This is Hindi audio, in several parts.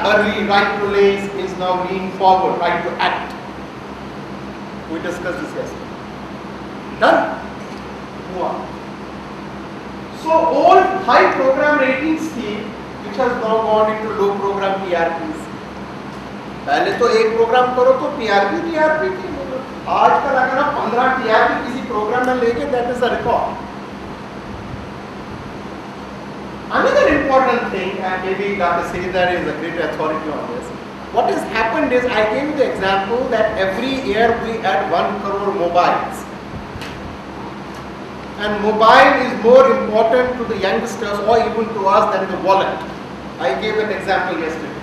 hurry, right to lace is now lean forward, right to act. We discussed this yesterday. Done? Move on. So old high program rating scheme, which has now gone into low program PRPs. पहले तो एक प्रोग्राम करो तो PRP TRP की, आजकल अगर आप 15 TRP किसी प्रोग्राम में लेंगे, that is a record. Another important thing, and maybe Dr. Sridhar is a great authority on this. What has happened is, I gave you the example that every year we add 1 crore mobiles. And mobile is more important to the youngsters or even to us than the wallet. I gave an example yesterday.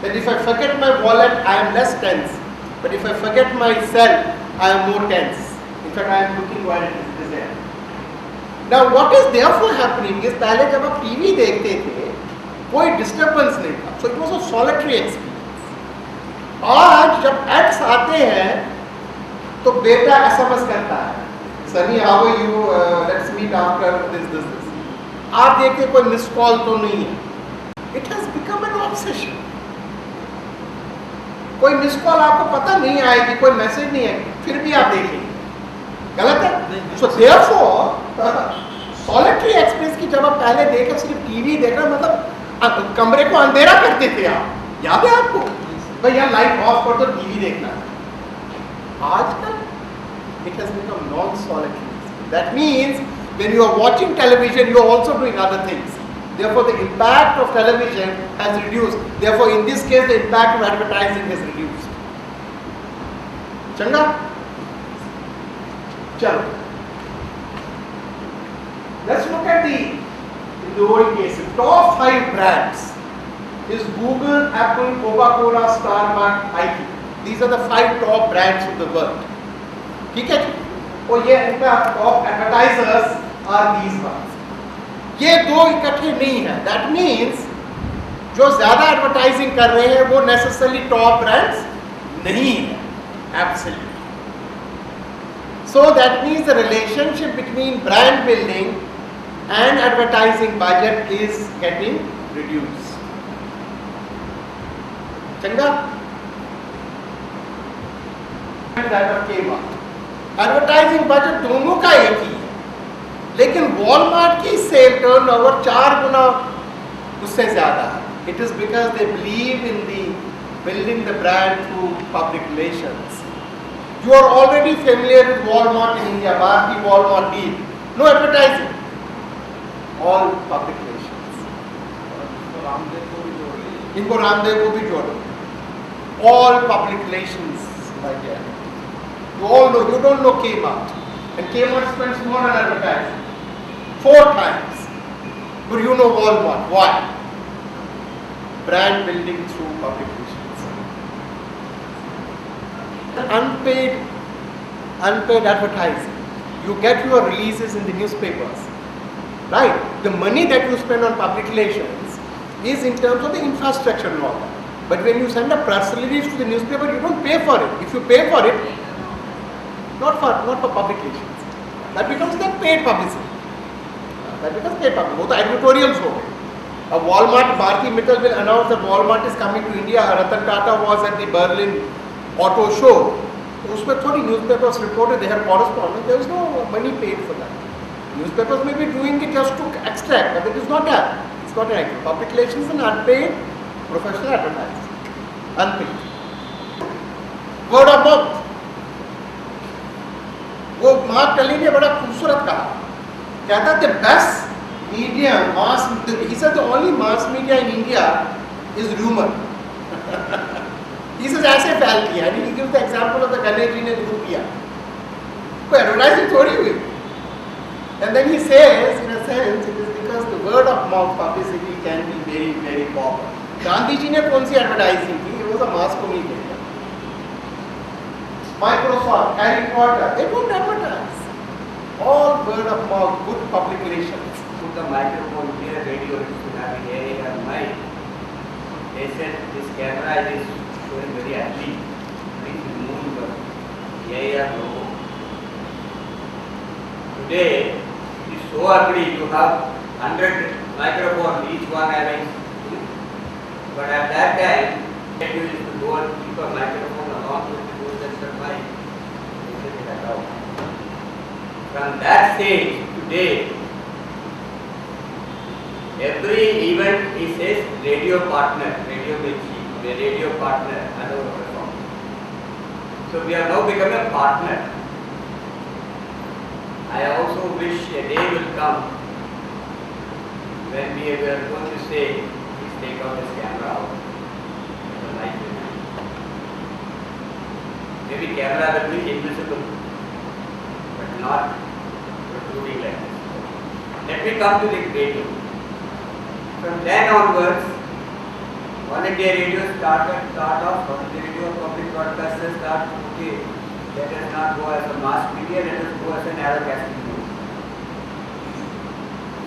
That if I forget my wallet, I am less tense. But if I forget my cell, I am more tense. In fact, I am looking while it is there. Now, what is therefore happening is, पहले जब आप टीवी देखते थे, कोई डिस्टर्बेंस नहीं था. So it was a solitary experience. आज जब एड्स आते हैं, तो बेटा SMS करता है. Sunny, how are you? Let's meet after this. आप देखते कोई मिस कॉल तो नहीं है. It has become an obsession. कोई मिस कॉल आपको पता नहीं आएगी, कोई मैसेज नहीं आएगी, फिर भी आप देखेंगे. गलत है? So therefore, solitary experience की जब आप पहले देखा, सिर्फ टीवी देखना, मतलब कमरे को अंधेरा करते थे आप. याद है आपको? भैया लाइट ऑफ कर दो, टीवी देखना. आजकल it has become non-solitary. That means when you are watching television, you are also doing other things. Therefore, the impact of television has reduced. Therefore, in this case, the impact of advertising has reduced. Changa? Chalo. Let's look at the old case. Top 5 brands is Google, Apple, Coca-Cola, Starbucks, Nike. These are the 5 top brands of the world. ठीक है? और ये इनका top advertisers are these ones. ये दो इकट्ठे नहीं है. दैट मीन्स जो ज्यादा एडवर्टाइजिंग कर रहे हैं वो नेसेसरली टॉप ब्रांड्स नहीं है. Absolutely. So that means the relationship between brand building and advertising budget is getting reduce. चंगा? That came up. Advertising budget दोनों का एक ही है, लेकिन वॉलमार्ट की सेल टर्नओवर 4 गुना उससे ज्यादा है. It is because they believe in the building the brand through public relations. You are already familiar with Walmart in India. बाहर की Walmart deal, no advertising, all public relations. इनको रामदेव को भी जोड़ो. All public relations like that. You all know, you don't know Kmart. And Kmart spends more on advertising. 4 times. But you know Walmart. Why? Brand building through public relations. Unpaid advertising. You get your releases in the newspapers. Right? The money that you spend on public relations is in terms of the infrastructure and all that. But when you send a press release to the newspaper, you don't pay for it. If you pay for it, not for public relations, that becomes then paid publicity. That becomes paid publicity. वो तो editorials हो गए. अब Walmart, Bharti Mittal will announce that Walmart is coming to India. Ratan Tata was at the Berlin Auto Show. उसमें थोड़ी newspapers reported, they had correspondence. There was no money paid for that. Newspapers may be doing it just to extract, but it is not that. It's not an act. Public relations is an unpaid professional advertising. Unpaid. Word of mouth. वो मार्क टली ने बड़ा खूबसूरत कहा. कहता the best media mass, he said the only mass media in India is rumour. He said ऐसे फैल किया. He gives the example of the Ganesh ji ने जो किया, कोई एडवर्टाइजिंग थोड़ी हुई. And then he says in a sense it is because the word of mouth publicity can be very very popular. Gandhi ji ने कौन सी एडवर्टाइजिंग की? It was a mass communication. Microsoft, Harry Potter, they don't advertise. All word of mouth, good public relations. Put the microphone here, radio, it should have an area and mic. They said this camera is showing very ugly. Please remove the AR logo. Today, it is so ugly. You have 100 microphones, each one having But at that time, you used to go and keep a microphone along with the rules and mic. They said it allowed. From that stage to today, every event he says radio partner, radio Mirchi, the radio partner, another perform. So we have now become a partner. I also wish a day will come when we are going to say, please take out this camera out. The light will be. Maybe camera will be invisible, but not protruding like this. Let me come to the radio. From then onwards, all India radio start off, all India radio public broadcasters start, okay, let us not go as a mass media, let us go as a narrowcasting mode.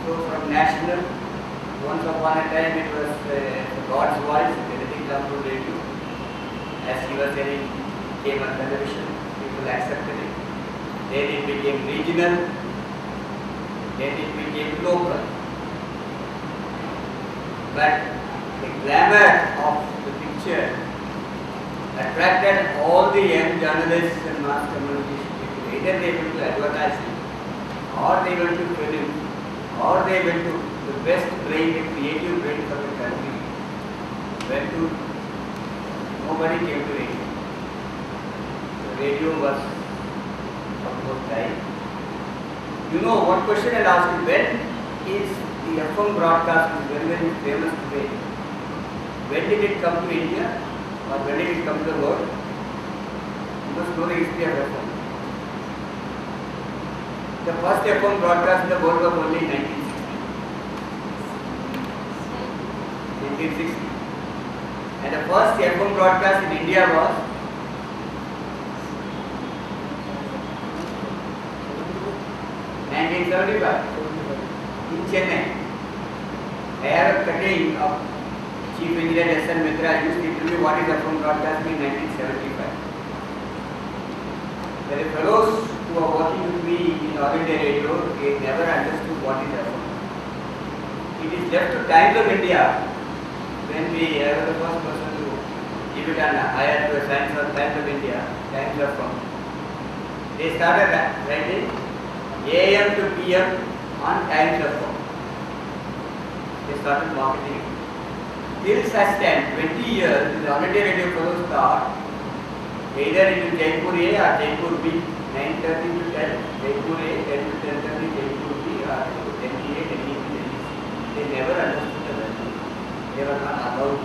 So from national, once upon a time it was God's voice, anything comes to radio. As he was saying, it came on television, people accepted it. Then it became regional, then it became local. But the glamour of the picture attracted all the young journalists and mass communication people. Either they went to advertising, or they went to film, or they went to the best brain, the creative brain for the country. Went to, nobody came to radio. The radio was almost dying. You know, one question I'll ask you, when is the FM broadcast is very famous today? When did it come to India or when did it come to the world? You must know the history of FM. The first FM broadcast in the world was only in 1960. And the first FM broadcast in India was 1975 in Chennai. I have a cutting of Chief Engineer S.N. Mitra used to tell me what is FM broadcasting in 1975. There are fellows who are working with me in All India Radio, they never understood what is FM. It is left to Times of India when we were the first person to give it an hire to a Times of India, Times of FM. They started writing AM to PM on Times of FM. They started marketing it. Till such time, 20 years, the All India Radio fellows thought either it is Jaipur A or Jaipur B, 9:30 to 10, Jaipur A, 10 to 10:30, Jaipur B, or 10 A, 10 E, 10 E. They never understood the value. They were not allowed.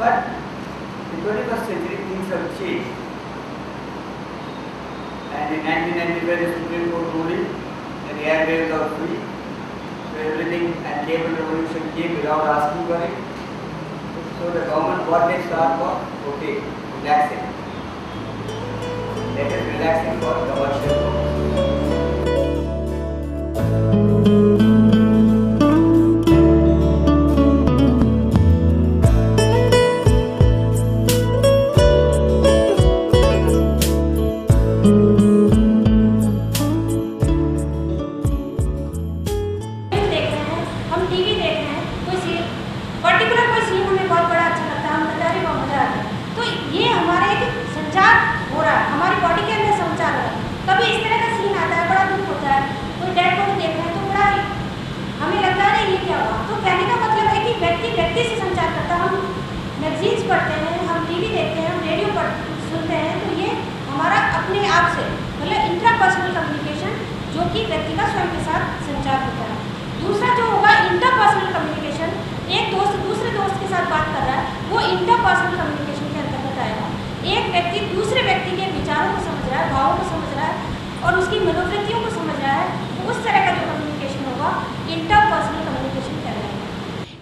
But in the 21st century, things have changed. And in 1995, the Supreme Court ruling and the airwaves are free. So everything and cable revolution came without asking for it. So the government what they start for? Okay, relaxing. Let us relaxing for commercial purposes.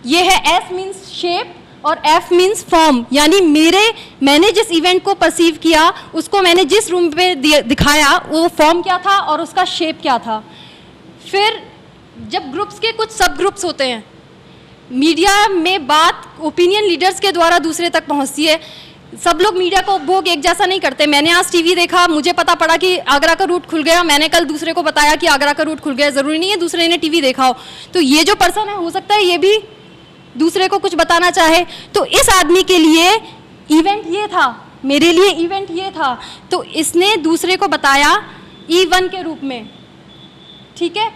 ये है S मीन्स शेप और F मीन्स फॉर्म, यानी मैंने जिस इवेंट को परसीव किया, उसको मैंने जिस रूम पे दिखाया, वो फॉर्म क्या था और उसका शेप क्या था। फिर जब ग्रुप्स के कुछ सब ग्रुप्स होते हैं, मीडिया में बात ओपिनियन लीडर्स के द्वारा दूसरे तक पहुंचती है, सब लोग मीडिया को उपभोग एक जैसा नहीं करते। मैंने आज टीवी देखा, मुझे पता पड़ा कि आगरा का रूट खुल गया, मैंने कल दूसरे को बताया कि आगरा का रूट खुल गया। ज़रूरी नहीं है दूसरे ने टीवी देखा हो। तो ये जो पर्सन है, हो सकता है ये भी दूसरे को कुछ बताना चाहे। तो इस आदमी के लिए इवेंट ये था, मेरे लिए इवेंट ये था, तो इसने दूसरे को बताया E1 के रूप में, ठीक है,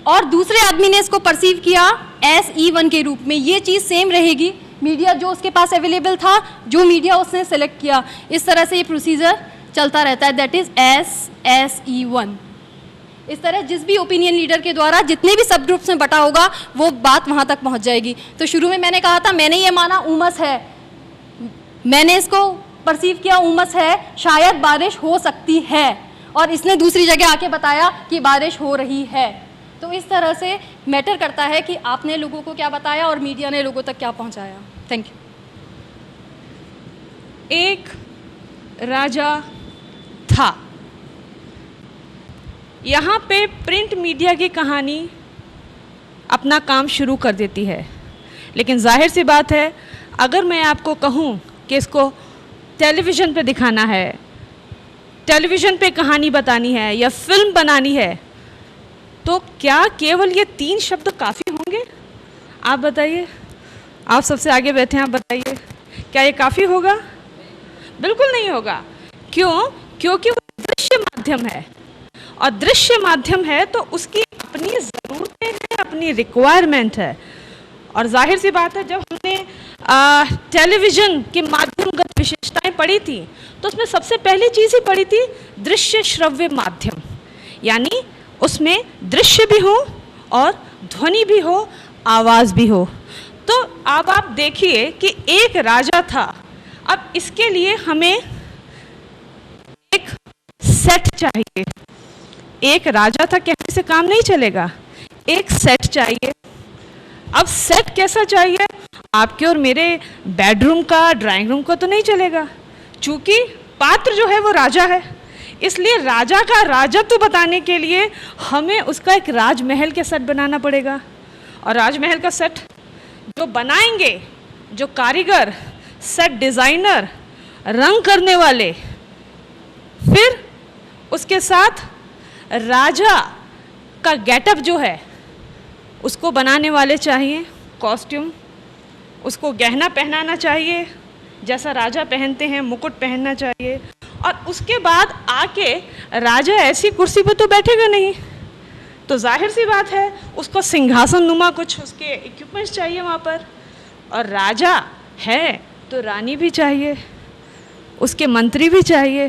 और दूसरे आदमी ने इसको परसीव किया एस E1 के रूप में। ये चीज़ सेम रहेगी, मीडिया जो उसके पास अवेलेबल था, जो मीडिया उसने सेलेक्ट किया, इस तरह से ये प्रोसीजर चलता रहता है। That is SE1। इस तरह जिस भी ओपिनियन लीडर के द्वारा जितने भी सब ग्रुप्स में बटा होगा, वो बात वहाँ तक पहुँच जाएगी। तो शुरू में मैंने कहा था, मैंने ये माना उमस है, मैंने इसको परसीव किया उमस है, शायद बारिश हो सकती है, और इसने दूसरी जगह आके बताया कि बारिश हो रही है। तो इस तरह से मैटर करता है कि आपने लोगों को क्या बताया और मीडिया ने लोगों तक क्या पहुंचाया। Thank you. एक राजा था। यहाँ पे प्रिंट मीडिया की कहानी अपना काम शुरू कर देती है, लेकिन जाहिर सी बात है, अगर मैं आपको कहूँ कि इसको टेलीविज़न पे दिखाना है, टेलीविज़न पे कहानी बतानी है या फिल्म बनानी है, तो क्या केवल ये 3 शब्द काफ़ी होंगे? आप बताइए, आप सबसे आगे बैठे हैं, आप बताइए, क्या ये काफ़ी होगा? बिल्कुल नहीं होगा। क्यों? क्योंकि वो दृश्य माध्यम है, और दृश्य माध्यम है तो उसकी अपनी ज़रूरतें हैं, अपनी रिक्वायरमेंट है। और जाहिर सी बात है, जब हमने टेलीविज़न के माध्यमगत विशेषताएं पढ़ी थी, तो उसमें सबसे पहली चीज़ ही पढ़ी थी दृश्य श्रव्य माध्यम, यानी उसमें दृश्य भी हो और ध्वनि भी हो, आवाज़ भी हो। तो अब आप देखिए कि एक राजा था। अब इसके लिए हमें एक सेट चाहिए। एक राजा था कहने से काम नहीं चलेगा, एक सेट चाहिए। अब सेट कैसा चाहिए? आपके और मेरे बेडरूम का, ड्राइंग रूम का तो नहीं चलेगा, चूँकि पात्र जो है वो राजा है। इसलिए राजा का राजत्व बताने के लिए हमें उसका एक राजमहल के सेट बनाना पड़ेगा। और राजमहल का सेट जो बनाएंगे, जो कारीगर, सेट डिज़ाइनर, रंग करने वाले, फिर उसके साथ राजा का गेटअप जो है उसको बनाने वाले चाहिए, कॉस्ट्यूम, उसको गहना पहनाना चाहिए, जैसा राजा पहनते हैं, मुकुट पहनना चाहिए। और उसके बाद आके राजा ऐसी कुर्सी पर तो बैठेगा नहीं, तो जाहिर सी बात है उसको सिंहासन नुमा कुछ उसके इक्विपमेंट्स चाहिए वहाँ पर। और राजा है तो रानी भी चाहिए, उसके मंत्री भी चाहिए।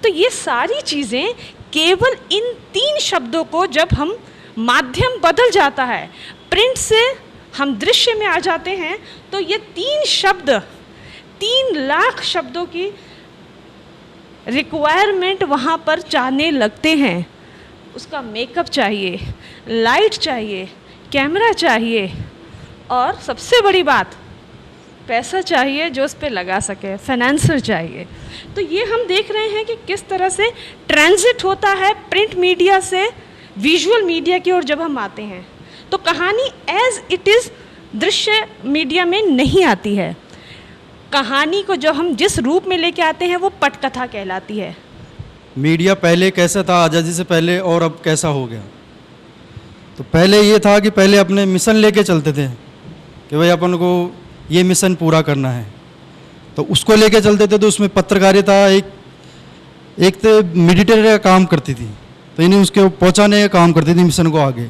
तो ये सारी चीज़ें केवल इन 3 शब्दों को, जब हम माध्यम बदल जाता है, प्रिंट से हम दृश्य में आ जाते हैं, तो ये 3 शब्द 3 लाख शब्दों की रिक्वायरमेंट वहाँ पर चाहने लगते हैं। उसका मेकअप चाहिए, लाइट चाहिए, कैमरा चाहिए, और सबसे बड़ी बात पैसा चाहिए जो उस पर लगा सके, फाइनेंसर चाहिए। तो ये हम देख रहे हैं कि किस तरह से ट्रांजिट होता है प्रिंट मीडिया से विजुअल मीडिया की ओर। जब हम आते हैं तो कहानी एज इट इज़ दृश्य मीडिया में नहीं आती है। कहानी को जब हम जिस रूप में लेके आते हैं वो पटकथा कहलाती है। मीडिया पहले कैसा था आज़ादी से पहले और अब कैसा हो गया? तो पहले ये था कि पहले अपने मिशन लेके चलते थे कि भाई अपन को ये मिशन पूरा करना है, तो उसको लेके चलते थे। तो उसमें पत्रकारिता एक तो मेडिटेटर का काम करती थी, तो इन्हें उसके पहुंचाने का काम करती थी मिशन को आगे।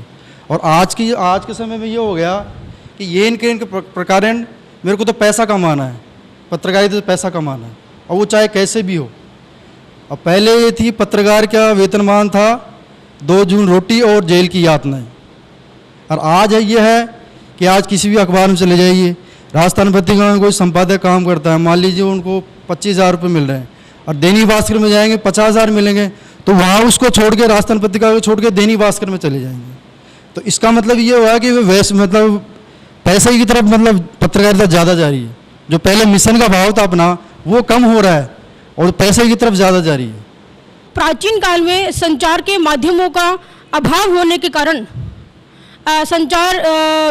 और आज के समय में ये हो गया कि ये इनके प्रकार मेरे को तो पैसा कमाना है, पत्रकारिता से पैसा कमाना है, और वो चाहे कैसे भी हो। अब पहले ये थी पत्रकार का वेतनमान था 2 जून रोटी और जेल की यातनाएं, और आज है ये है कि आज किसी भी अखबार में चले जाइए, राजस्थान पत्रिका में कोई संपादक काम करता है, मान लीजिए उनको 25,000 रुपये मिल रहे हैं, और दैनिक भास्कर में जाएंगे 50,000 मिलेंगे, तो वहाँ उसको छोड़ के, राजस्थान पत्रिका को छोड़ के दैनिक भास्कर में चले जाएंगे। तो इसका मतलब ये हुआ कि वैसे मतलब पैसे की तरफ मतलब पत्रकारिता ज़्यादा जा रही है। जो पहले मिशन का भाव था अपना, वो कम हो रहा है और पैसे की तरफ ज़्यादा जा रही है। प्राचीन काल में संचार के माध्यमों का अभाव होने के कारण संचार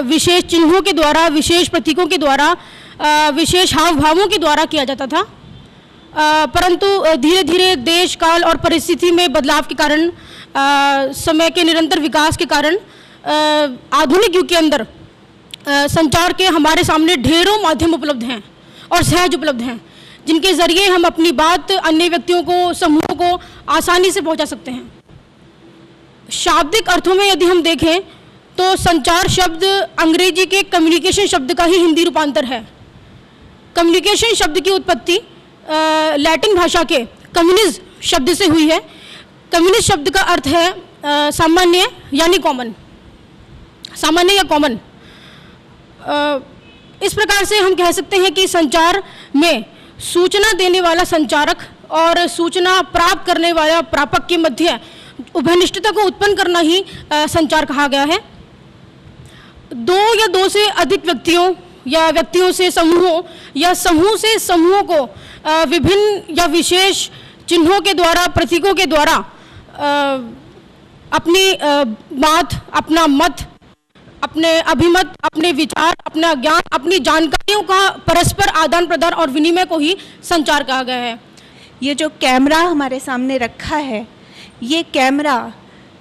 विशेष चिन्हों के द्वारा, विशेष प्रतीकों के द्वारा, विशेष हाव भावों के द्वारा किया जाता था। परंतु धीरे धीरे देश काल और परिस्थिति में बदलाव के कारण, समय के निरंतर विकास के कारण आधुनिक युग के अंदर संचार के हमारे सामने ढेरों माध्यम उपलब्ध हैं और सहज उपलब्ध हैं, जिनके ज़रिए हम अपनी बात अन्य व्यक्तियों को, समूहों को आसानी से पहुंचा सकते हैं। शाब्दिक अर्थों में यदि हम देखें तो संचार शब्द अंग्रेजी के कम्युनिकेशन शब्द का ही हिंदी रूपांतर है। कम्युनिकेशन शब्द की उत्पत्ति लैटिन भाषा के कम्युनिज शब्द से हुई है। कम्युनिज शब्द का अर्थ है सामान्य यानी कॉमन, सामान्य या कॉमन। इस प्रकार से हम कह सकते हैं कि संचार में सूचना देने वाला संचारक और सूचना प्राप्त करने वाला प्रापक के मध्य उभयनिष्ठता को उत्पन्न करना ही संचार कहा गया है। दो या दो से अधिक व्यक्तियों या व्यक्तियों से समूहों या समूह से समूहों को विभिन्न या विशेष चिन्हों के द्वारा, प्रतीकों के द्वारा अपनी बात, अपना मत, अपने अभिमत, अपने विचार, अपना ज्ञान, अपनी जानकारियों का परस्पर आदान प्रदान और विनिमय को ही संचार कहा गया है। ये जो कैमरा हमारे सामने रखा है, ये कैमरा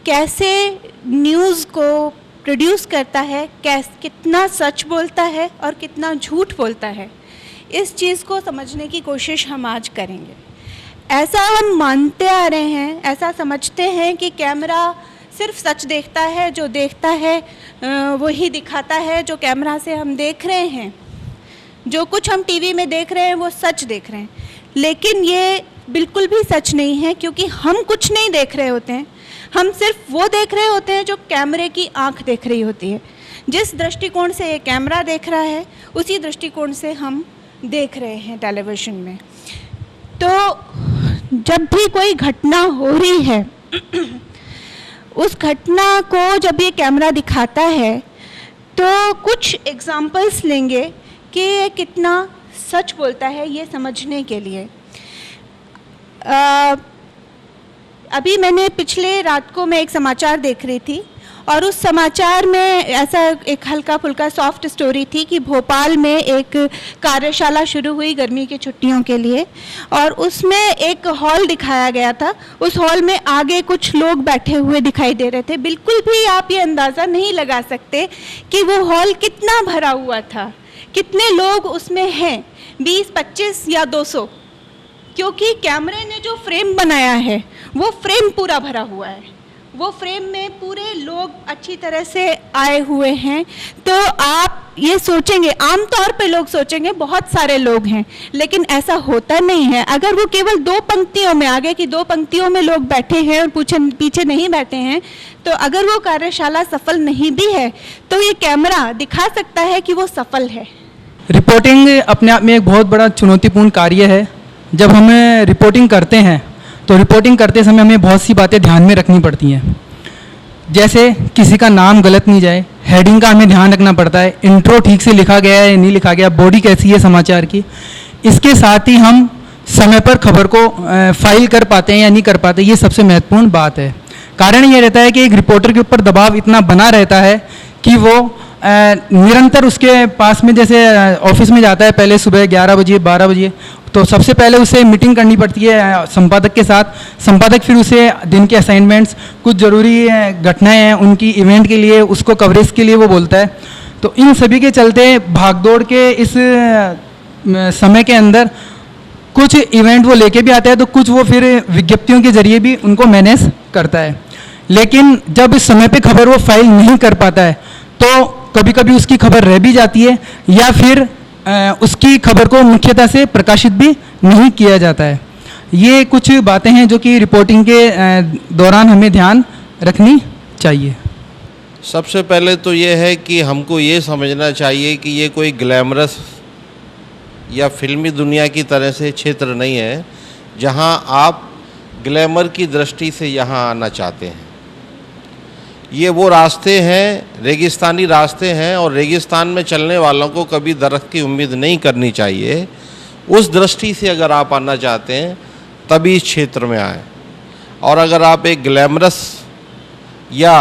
कैसे न्यूज़ को प्रोड्यूस करता है, कितना सच बोलता है और कितना झूठ बोलता है, इस चीज़ को समझने की कोशिश हम आज करेंगे। ऐसा हम मानते आ रहे हैं, ऐसा समझते हैं कि कैमरा सिर्फ सच देखता है, जो देखता है वही दिखाता है। जो कैमरा से हम देख रहे हैं, जो कुछ हम टीवी में देख रहे हैं वो सच देख रहे हैं, लेकिन ये बिल्कुल भी सच नहीं है, क्योंकि हम कुछ नहीं देख रहे होते हैं। हम सिर्फ वो देख रहे होते हैं जो कैमरे की आंख देख रही होती है। जिस दृष्टिकोण से ये कैमरा देख रहा है, उसी दृष्टिकोण से हम देख रहे हैं टेलीविज़न में। तो जब भी कोई घटना हो रही है, उस घटना को जब ये कैमरा दिखाता है, तो कुछ एग्जाम्पल्स लेंगे कि ये कितना सच बोलता है, ये समझने के लिए। अभी मैंने पिछले रात को मैं एक समाचार देख रही थी, और उस समाचार में ऐसा एक हल्का फुल्का सॉफ्ट स्टोरी थी कि भोपाल में एक कार्यशाला शुरू हुई गर्मी की छुट्टियों के लिए, और उसमें एक हॉल दिखाया गया था। उस हॉल में आगे कुछ लोग बैठे हुए दिखाई दे रहे थे। बिल्कुल भी आप ये अंदाज़ा नहीं लगा सकते कि वो हॉल कितना भरा हुआ था, कितने लोग उसमें हैं, 20, 25 या 200, क्योंकि कैमरे ने जो फ्रेम बनाया है वो फ्रेम पूरा भरा हुआ है। वो फ्रेम में पूरे लोग अच्छी तरह से आए हुए हैं। तो आप ये सोचेंगे, आमतौर पे लोग सोचेंगे बहुत सारे लोग हैं, लेकिन ऐसा होता नहीं है। अगर वो केवल 2 पंक्तियों में, आगे की 2 पंक्तियों में लोग बैठे हैं और पीछे नहीं बैठे हैं, तो अगर वो कार्यशाला सफल नहीं भी है, तो ये कैमरा दिखा सकता है कि वो सफल है। रिपोर्टिंग अपने आप में एक बहुत बड़ा चुनौतीपूर्ण कार्य है। जब हम रिपोर्टिंग करते हैं तो रिपोर्टिंग करते समय हमें बहुत सी बातें ध्यान में रखनी पड़ती हैं। जैसे किसी का नाम गलत नहीं जाए, हेडिंग का हमें ध्यान रखना पड़ता है, इंट्रो ठीक से लिखा गया है या नहीं लिखा गया, बॉडी कैसी है समाचार की। इसके साथ ही हम समय पर खबर को फाइल कर पाते हैं या नहीं कर पाते, ये सबसे महत्वपूर्ण बात है। कारण ये रहता है कि एक रिपोर्टर के ऊपर दबाव इतना बना रहता है कि वो निरंतर उसके पास में, जैसे ऑफिस में जाता है पहले सुबह 11 बजे 12 बजे, तो सबसे पहले उसे मीटिंग करनी पड़ती है संपादक के साथ। संपादक फिर उसे दिन के असाइनमेंट्स, कुछ ज़रूरी घटनाएं हैं उनकी इवेंट के लिए, उसको कवरेज के लिए वो बोलता है। तो इन सभी के चलते भागदौड़ के इस समय के अंदर कुछ इवेंट वो लेके भी आता है, तो कुछ वो फिर विज्ञप्तियों के जरिए भी उनको मैनेज करता है। लेकिन जब इस समय पे खबर वो फाइल नहीं कर पाता है, तो कभी कभी उसकी खबर रह भी जाती है, या फिर उसकी खबर को मुख्यतः से प्रकाशित भी नहीं किया जाता है। ये कुछ बातें हैं जो कि रिपोर्टिंग के दौरान हमें ध्यान रखनी चाहिए। सबसे पहले तो ये है कि हमको ये समझना चाहिए कि ये कोई ग्लैमरस या फिल्मी दुनिया की तरह से क्षेत्र नहीं है जहां आप ग्लैमर की दृष्टि से यहां आना चाहते हैं। ये वो रास्ते हैं, रेगिस्तानी रास्ते हैं, और रेगिस्तान में चलने वालों को कभी दरख्त की उम्मीद नहीं करनी चाहिए। उस दृष्टि से अगर आप आना चाहते हैं तभी इस क्षेत्र में आएँ। और अगर आप एक ग्लैमरस या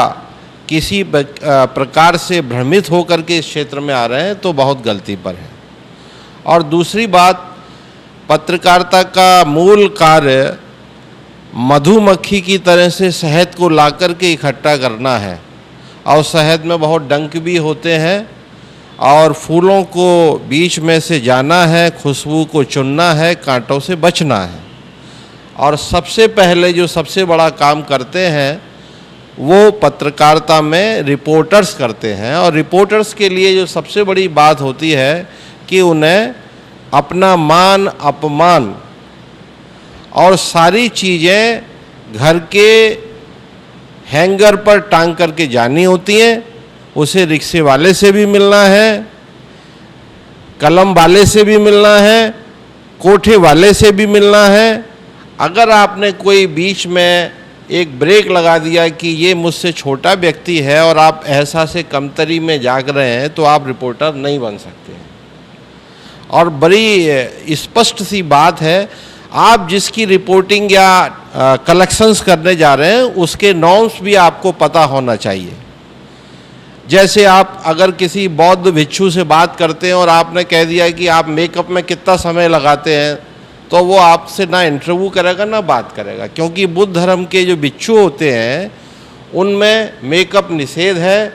किसी प्रकार से भ्रमित होकर के इस क्षेत्र में आ रहे हैं तो बहुत गलती पर है। और दूसरी बात, पत्रकारिता का मूल कार्य मधुमक्खी की तरह से शहद को ला कर के इकट्ठा करना है, और शहद में बहुत डंक भी होते हैं, और फूलों को बीच में से जाना है, खुशबू को चुनना है, कांटों से बचना है। और सबसे पहले जो सबसे बड़ा काम करते हैं वो पत्रकारिता में रिपोर्टर्स करते हैं, और रिपोर्टर्स के लिए जो सबसे बड़ी बात होती है कि उन्हें अपना मान अपमान और सारी चीज़ें घर के हैंगर पर टांग करके जानी होती हैं। उसे रिक्शे वाले से भी मिलना है, कलम वाले से भी मिलना है, कोठे वाले से भी मिलना है। अगर आपने कोई बीच में एक ब्रेक लगा दिया कि ये मुझसे छोटा व्यक्ति है और आप एहसास कमतरी में जाग रहे हैं, तो आप रिपोर्टर नहीं बन सकते। और बड़ी स्पष्ट सी बात है, आप जिसकी रिपोर्टिंग या कलेक्शंस करने जा रहे हैं उसके नॉर्म्स भी आपको पता होना चाहिए। जैसे आप अगर किसी बौद्ध भिक्षु से बात करते हैं और आपने कह दिया कि आप मेकअप में कितना समय लगाते हैं, तो वो आपसे ना इंटरव्यू करेगा ना बात करेगा, क्योंकि बुद्ध धर्म के जो भिक्षु होते हैं उनमें मेकअप निषेध है,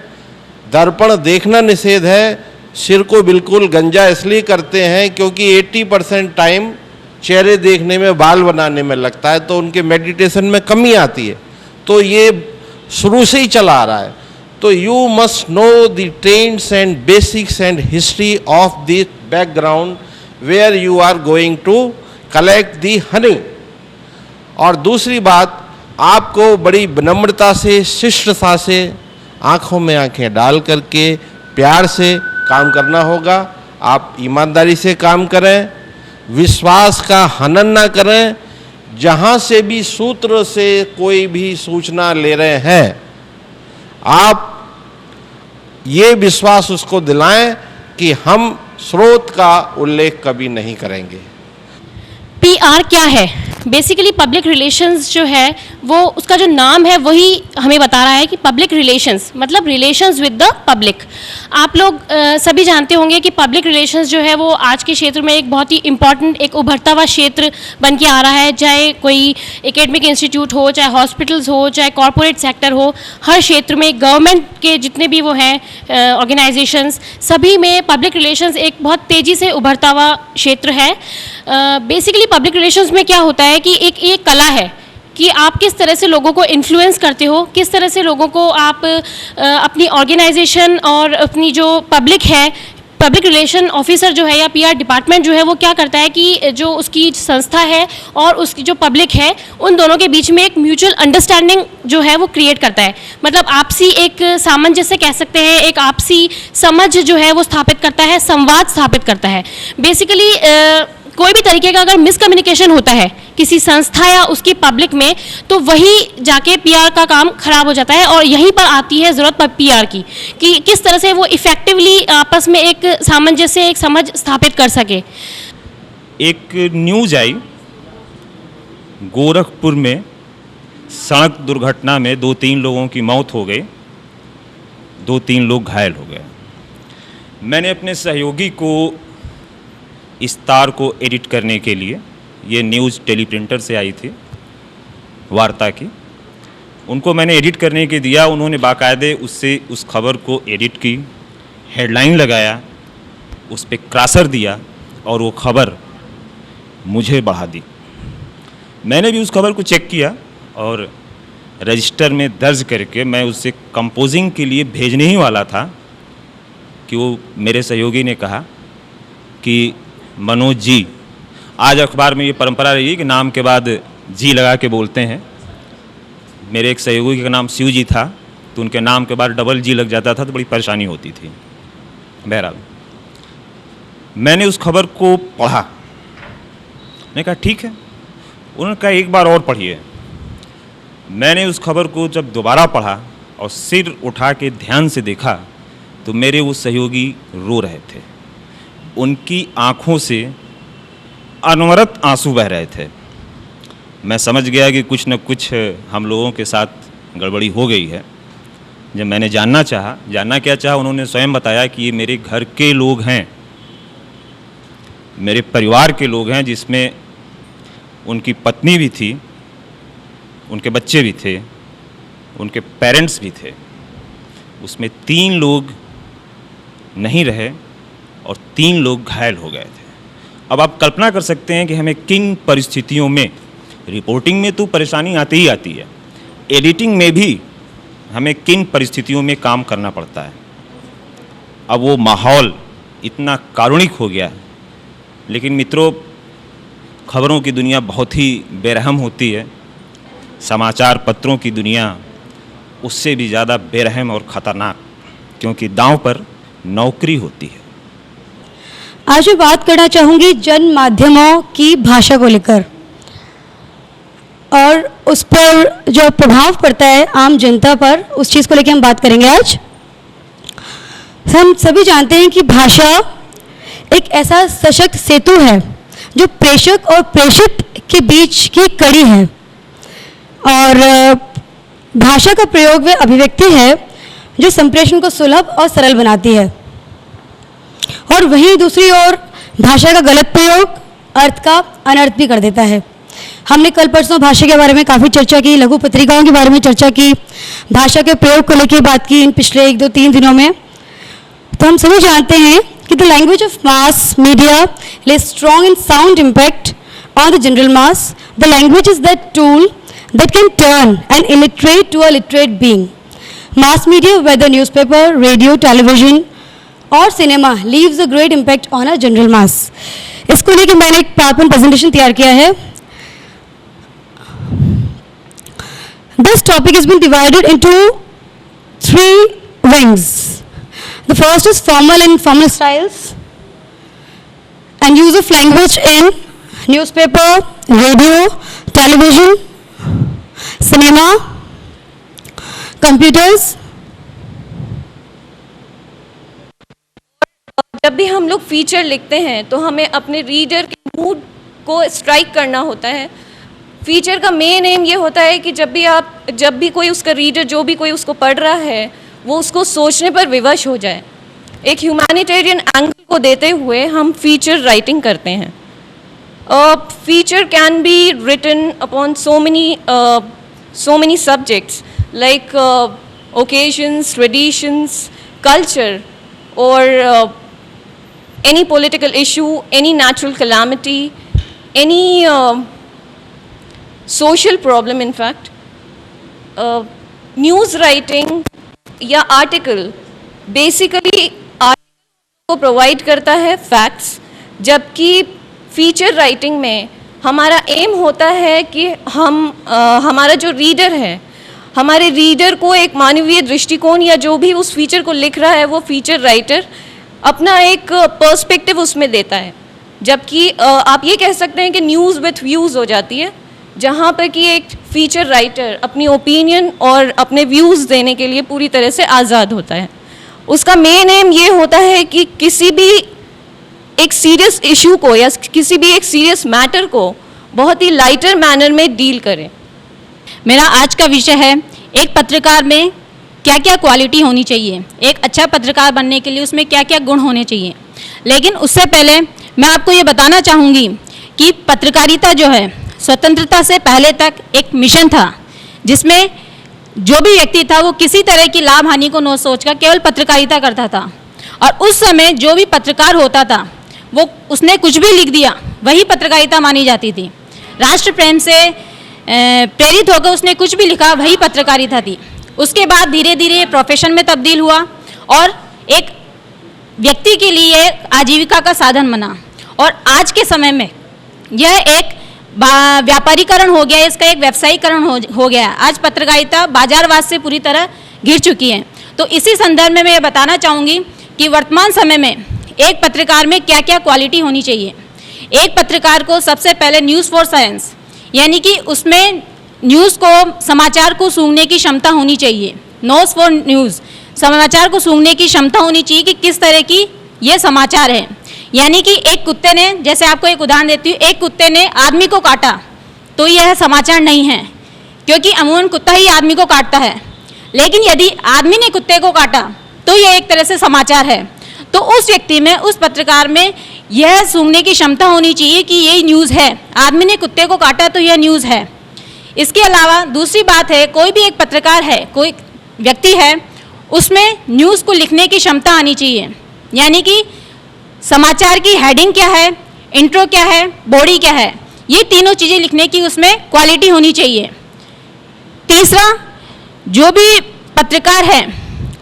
दर्पण देखना निषेध है, सिर को बिल्कुल गंजा इसलिए करते हैं क्योंकि 80% टाइम चेहरे देखने में, बाल बनाने में लगता है, तो उनके मेडिटेशन में कमी आती है। तो ये शुरू से ही चला आ रहा है। तो you must know the trends and basics and history of the background where you are going to collect the honey. और दूसरी बात, आपको बड़ी विनम्रता से, शिष्टता से, आंखों में आंखें डाल करके प्यार से काम करना होगा। आप ईमानदारी से काम करें, विश्वास का हनन ना करें। जहाँ से भी सूत्र से कोई भी सूचना ले रहे हैं, आप ये विश्वास उसको दिलाएं कि हम स्रोत का उल्लेख कभी नहीं करेंगे। पीआर क्या है? बेसिकली पब्लिक रिलेशंस जो है वो, उसका जो नाम है वही हमें बता रहा है कि पब्लिक रिलेशंस मतलब रिलेशंस विद द पब्लिक। आप लोग सभी जानते होंगे कि पब्लिक रिलेशंस जो है वो आज के क्षेत्र में एक बहुत ही इम्पॉर्टेंट, एक उभरता हुआ क्षेत्र बन के आ रहा है। चाहे कोई एकेडमिक इंस्टीट्यूट हो, चाहे हॉस्पिटल्स हो, चाहे कॉरपोरेट सेक्टर हो, हर क्षेत्र में गवर्नमेंट के जितने भी वो हैं ऑर्गेनाइजेशंस, सभी में पब्लिक रिलेशंस एक बहुत तेज़ी से उभरता हुआ क्षेत्र है। बेसिकली पब्लिक रिलेशंस में क्या होता है कि एक कला है कि आप किस तरह से लोगों को इन्फ्लुएंस करते हो, किस तरह से लोगों को आप अपनी ऑर्गेनाइजेशन और अपनी जो पब्लिक है, पब्लिक रिलेशन ऑफिसर जो है या पीआर डिपार्टमेंट जो है वो क्या करता है कि जो उसकी संस्था है और उसकी जो पब्लिक है, उन दोनों के बीच में एक म्यूचुअल अंडरस्टैंडिंग जो है वो क्रिएट करता है। मतलब आपसी एक सामंजस्य कह सकते हैं, एक आपसी समझ जो है वो स्थापित करता है, संवाद स्थापित करता है। बेसिकली कोई भी तरीके का अगर मिसकम्युनिकेशन होता है किसी संस्था या उसकी पब्लिक में, तो वही जाके पीआर का काम खराब हो जाता है। और यहीं पर आती है ज़रूरत पीआर की कि किस तरह से वो इफ़ेक्टिवली आपस में एक सामंजस्य, एक समझ स्थापित कर सके। एक न्यूज़ आई, गोरखपुर में सड़क दुर्घटना में 2-3 लोगों की मौत हो गई, 2-3 लोग घायल हो गए। मैंने अपने सहयोगी को इस तार को एडिट करने के लिए, ये न्यूज़ टेलीप्रिंटर से आई थी वार्ता की, उनको मैंने एडिट करने के दिया। उन्होंने बाकायदे उससे उस खबर को एडिट की, हेडलाइन लगाया, उस पर क्रॉसर दिया और वो खबर मुझे बढ़ा दी। मैंने भी उस खबर को चेक किया और रजिस्टर में दर्ज करके मैं उससे कंपोजिंग के लिए भेजने ही वाला था कि वो मेरे सहयोगी ने कहा कि मनोज जी, आज अखबार में ये परंपरा रही है कि नाम के बाद जी लगा के बोलते हैं। मेरे एक सहयोगी का नाम शिव जी था, तो उनके नाम के बाद डबल जी लग जाता था, तो बड़ी परेशानी होती थी। बहरहाल मैंने उस खबर को पढ़ा, मैंने कहा ठीक है। उन्होंने कहा एक बार और पढ़िए। मैंने उस खबर को जब दोबारा पढ़ा और सिर उठा के ध्यान से देखा, तो मेरे वो सहयोगी रो रहे थे। उनकी आँखों से अनवरत आंसू बह रहे थे। मैं समझ गया कि कुछ न कुछ हम लोगों के साथ गड़बड़ी हो गई है। जब मैंने जानना क्या चाहा, उन्होंने स्वयं बताया कि ये मेरे घर के लोग हैं। मेरे परिवार के लोग हैं, जिसमें उनकी पत्नी भी थी, उनके बच्चे भी थे, उनके पेरेंट्स भी थे। उसमें 3 लोग नहीं रहे और 3 लोग घायल हो गए थे। अब आप कल्पना कर सकते हैं कि हमें किन परिस्थितियों में, रिपोर्टिंग में तो परेशानी आती ही आती है, एडिटिंग में भी हमें किन परिस्थितियों में काम करना पड़ता है। अब वो माहौल इतना कारुणिक हो गया। लेकिन मित्रों, खबरों की दुनिया बहुत ही बेरहम होती है। समाचार पत्रों की दुनिया उससे भी ज़्यादा बेरहम और ख़तरनाक, क्योंकि दांव पर नौकरी होती है। आज मैं बात करना चाहूँगी जन माध्यमों की भाषा को लेकर और उस पर जो प्रभाव पड़ता है आम जनता पर, उस चीज़ को लेकर हम बात करेंगे आज। हम सभी जानते हैं कि भाषा एक ऐसा सशक्त सेतु है जो प्रेषक और प्रेषित के बीच की कड़ी है, और भाषा का प्रयोग व अभिव्यक्ति है जो संप्रेषण को सुलभ और सरल बनाती है। और वहीं दूसरी ओर भाषा का गलत प्रयोग अर्थ का अनर्थ भी कर देता है। हमने कल परसों भाषा के बारे में काफ़ी चर्चा की, लघु पत्रिकाओं के बारे में चर्चा की, भाषा के प्रयोग को लेकर बात की इन पिछले 1-2-3 दिनों में। तो हम सभी जानते हैं कि the language of mass media lays strong and sound impact on the general mass. The language is that tool that can turn an illiterate to a literate being. Mass media, whether newspaper, radio, television or cinema, leaves a great impact on a general mass. इसको लेकर मैंने एक PowerPoint presentation तैयार किया है। This topic has been divided into 3 wings. The first is formal and informal styles and use of language in newspaper, radio, television, cinema, computers. जब भी हम लोग फीचर लिखते हैं तो हमें अपने रीडर के मूड को स्ट्राइक करना होता है। फीचर का मेन एम ये होता है कि जब भी कोई उसका रीडर, जो भी कोई उसको पढ़ रहा है, वो उसको सोचने पर विवश हो जाए। एक ह्यूमैनिटेरियन एंगल को देते हुए हम फीचर राइटिंग करते हैं। Feature can be written upon so many subjects like occasions, traditions, culture, or any political issue, any natural calamity, any social problem in fact. News writing या article basically को provide करता है facts, जबकि फीचर राइटिंग में हमारा एम होता है कि हमारा जो रीडर है, हमारे रीडर को एक मानवीय दृष्टिकोण या जो भी उस फीचर को लिख रहा है वो फीचर राइटर अपना एक पर्सपेक्टिव उसमें देता है। जबकि आप ये कह सकते हैं कि न्यूज़ विथ व्यूज़ हो जाती है, जहाँ पर कि एक फीचर राइटर अपनी ओपिनियन और अपने व्यूज़ देने के लिए पूरी तरह से आज़ाद होता है। उसका मेन एम ये होता है कि किसी भी एक सीरियस इशू को या किसी भी एक सीरियस मैटर को बहुत ही लाइटर मैनर में डील करें। मेरा आज का विषय है एक पत्रकार में क्या क्या क्वालिटी होनी चाहिए, एक अच्छा पत्रकार बनने के लिए उसमें क्या क्या गुण होने चाहिए। लेकिन उससे पहले मैं आपको ये बताना चाहूँगी कि पत्रकारिता जो है स्वतंत्रता से पहले तक एक मिशन था, जिसमें जो भी व्यक्ति था वो किसी तरह की लाभ हानि को न सोचकर केवल पत्रकारिता करता था। और उस समय जो भी पत्रकार होता था वो उसने कुछ भी लिख दिया वही पत्रकारिता मानी जाती थी। राष्ट्र प्रेम से प्रेरित होकर उसने कुछ भी लिखा वही पत्रकारिता थी। उसके बाद धीरे धीरे प्रोफेशन में तब्दील हुआ और एक व्यक्ति के लिए आजीविका का साधन बना। और आज के समय में यह एक व्यापारीकरण हो गया, इसका एक व्यवसायीकरण हो गया। आज पत्रकारिता बाजारवाद से पूरी तरह घिर चुकी है। तो इसी संदर्भ में मैं ये बताना चाहूँगी कि वर्तमान समय में एक पत्रकार में क्या क्या क्वालिटी होनी चाहिए। एक पत्रकार को सबसे पहले न्यूज़ फॉर साइंस, यानी कि उसमें न्यूज़ को, समाचार को सूंघने की क्षमता होनी चाहिए। नोज फॉर न्यूज़, समाचार को सूंघने की क्षमता होनी चाहिए कि किस तरह की ये समाचार है। यानी कि एक कुत्ते ने, जैसे आपको एक उदाहरण देती हूँ, एक कुत्ते ने आदमी को काटा तो यह समाचार नहीं है, क्योंकि अमूमन कुत्ता ही आदमी को काटता है। लेकिन यदि आदमी ने कुत्ते को काटा तो यह एक तरह से समाचार है। तो उस व्यक्ति में, उस पत्रकार में यह सूंघने की क्षमता होनी चाहिए कि ये न्यूज़ है, आदमी ने कुत्ते को काटा तो यह न्यूज़ है। इसके अलावा दूसरी बात है, कोई भी एक पत्रकार है, कोई व्यक्ति है, उसमें न्यूज़ को लिखने की क्षमता आनी चाहिए, यानी कि समाचार की हेडिंग क्या है, इंट्रो क्या है, बॉडी क्या है, ये तीनों चीज़ें लिखने की उसमें क्वालिटी होनी चाहिए। तीसरा, जो भी पत्रकार है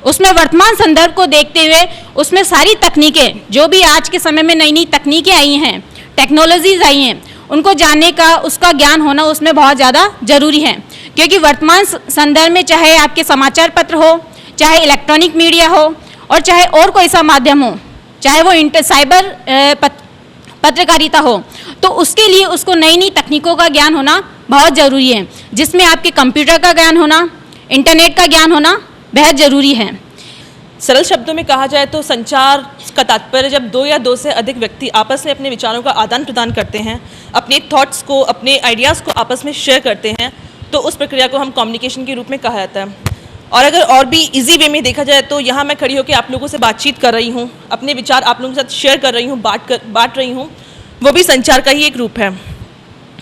उसमें वर्तमान संदर्भ को देखते हुए उसमें सारी तकनीकें, जो भी आज के समय में नई नई तकनीकें आई हैं, टेक्नोलॉजीज आई हैं, उनको जानने का, उसका ज्ञान होना उसमें बहुत ज़्यादा ज़रूरी है। क्योंकि वर्तमान संदर्भ में चाहे आपके समाचार पत्र हो, चाहे इलेक्ट्रॉनिक मीडिया हो, और चाहे और कोई सा माध्यम हो, चाहे वो साइबर पत्रकारिता हो, तो उसके लिए उसको नई नई तकनीकों का ज्ञान होना बहुत ज़रूरी है, जिसमें आपके कंप्यूटर का ज्ञान होना, इंटरनेट का ज्ञान होना बेहद ज़रूरी है। सरल शब्दों में कहा जाए तो संचार का तात्पर्य जब दो या दो से अधिक व्यक्ति आपस में अपने विचारों का आदान प्रदान करते हैं, अपने थॉट्स को, अपने आइडियाज़ को आपस में शेयर करते हैं, तो उस प्रक्रिया को हम कम्युनिकेशन के रूप में कहा जाता है। और अगर और भी इजी वे में देखा जाए तो यहाँ मैं खड़ी होकर आप लोगों से बातचीत कर रही हूँ, अपने विचार आप लोगों के साथ शेयर कर रही हूँ, बांट रही हूँ, वो भी संचार का ही एक रूप है।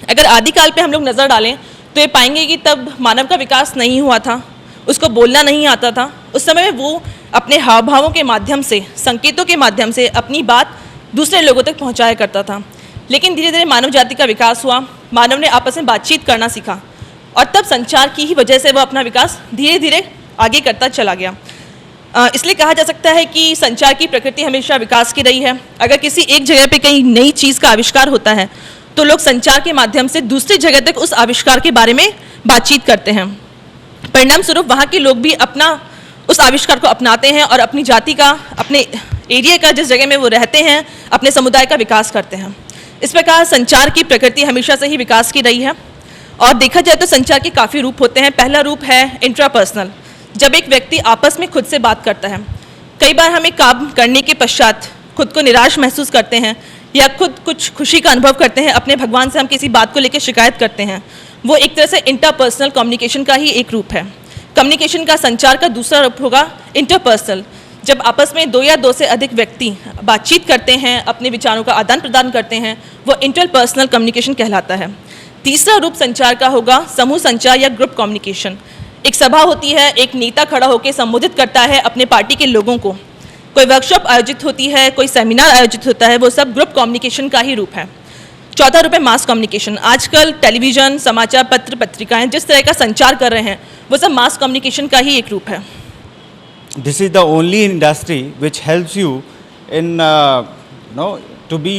अगर आदिकाल पे हम लोग नज़र डालें तो ये पाएंगे कि तब मानव का विकास नहीं हुआ था, उसको बोलना नहीं आता था। उस समय में वो अपने हाव भावों के माध्यम से, संकेतों के माध्यम से अपनी बात दूसरे लोगों तक पहुंचाया करता था। लेकिन धीरे धीरे मानव जाति का विकास हुआ, मानव ने आपस में बातचीत करना सीखा, और तब संचार की ही वजह से वह अपना विकास धीरे धीरे आगे करता चला गया। इसलिए कहा जा सकता है कि संचार की प्रकृति हमेशा विकास की रही है। अगर किसी एक जगह पे कहीं नई चीज़ का आविष्कार होता है तो लोग संचार के माध्यम से दूसरी जगह तक उस आविष्कार के बारे में बातचीत करते हैं। परिणाम स्वरूप वहाँ के लोग भी अपना उस आविष्कार को अपनाते हैं और अपनी जाति का, अपने एरिया का, जिस जगह में वो रहते हैं, अपने समुदाय का विकास करते हैं। इस प्रकार संचार की प्रकृति हमेशा से ही विकास की रही है। और देखा जाए तो संचार के काफ़ी रूप होते हैं। पहला रूप है इंट्रापर्सनल, जब एक व्यक्ति आपस में खुद से बात करता है। कई बार हम एक काम करने के पश्चात खुद को निराश महसूस करते हैं या खुद कुछ खुशी का अनुभव करते हैं, अपने भगवान से हम किसी बात को लेकर शिकायत करते हैं। वो एक तरह से इंटरपर्सनल कम्युनिकेशन का ही एक रूप है। कम्युनिकेशन का, संचार का दूसरा रूप होगा इंटरपर्सनल, जब आपस में दो या दो से अधिक व्यक्ति बातचीत करते हैं, अपने विचारों का आदान प्रदान करते हैं, वो इंटरपर्सनल कम्युनिकेशन कहलाता है। तीसरा रूप संचार का होगा समूह संचार या ग्रुप कम्युनिकेशन। एक सभा होती है, एक नेता खड़ा होकर संबोधित करता है अपने पार्टी के लोगों को, कोई वर्कशॉप आयोजित होती है, कोई सेमिनार आयोजित होता है, वो सब ग्रुप कम्युनिकेशन का ही रूप है। चौथा रूप है मास कम्युनिकेशन। आजकल टेलीविज़न, समाचार पत्र, पत्रिकाएं जिस तरह का संचार कर रहे हैं, वो सब मास कम्युनिकेशन का ही एक रूप है। This is the only industry which helps you in to be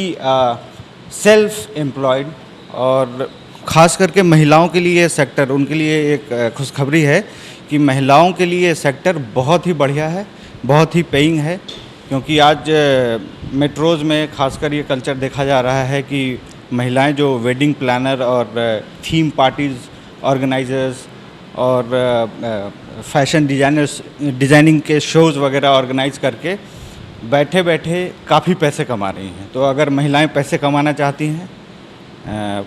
self-employed। और ख़ास करके महिलाओं के लिए सेक्टर, उनके लिए एक खुशखबरी है कि महिलाओं के लिए सेक्टर बहुत ही बढ़िया है, बहुत ही पेइंग है। क्योंकि आज मेट्रोज़ में खासकर ये कल्चर देखा जा रहा है कि महिलाएं जो वेडिंग प्लानर और थीम पार्टीज़ ऑर्गेनाइजर्स और फैशन डिज़ाइनिंग के शोज़ वगैरह ऑर्गेनाइज करके बैठे बैठे काफ़ी पैसे कमा रही हैं। तो अगर महिलाएं पैसे कमाना चाहती हैं,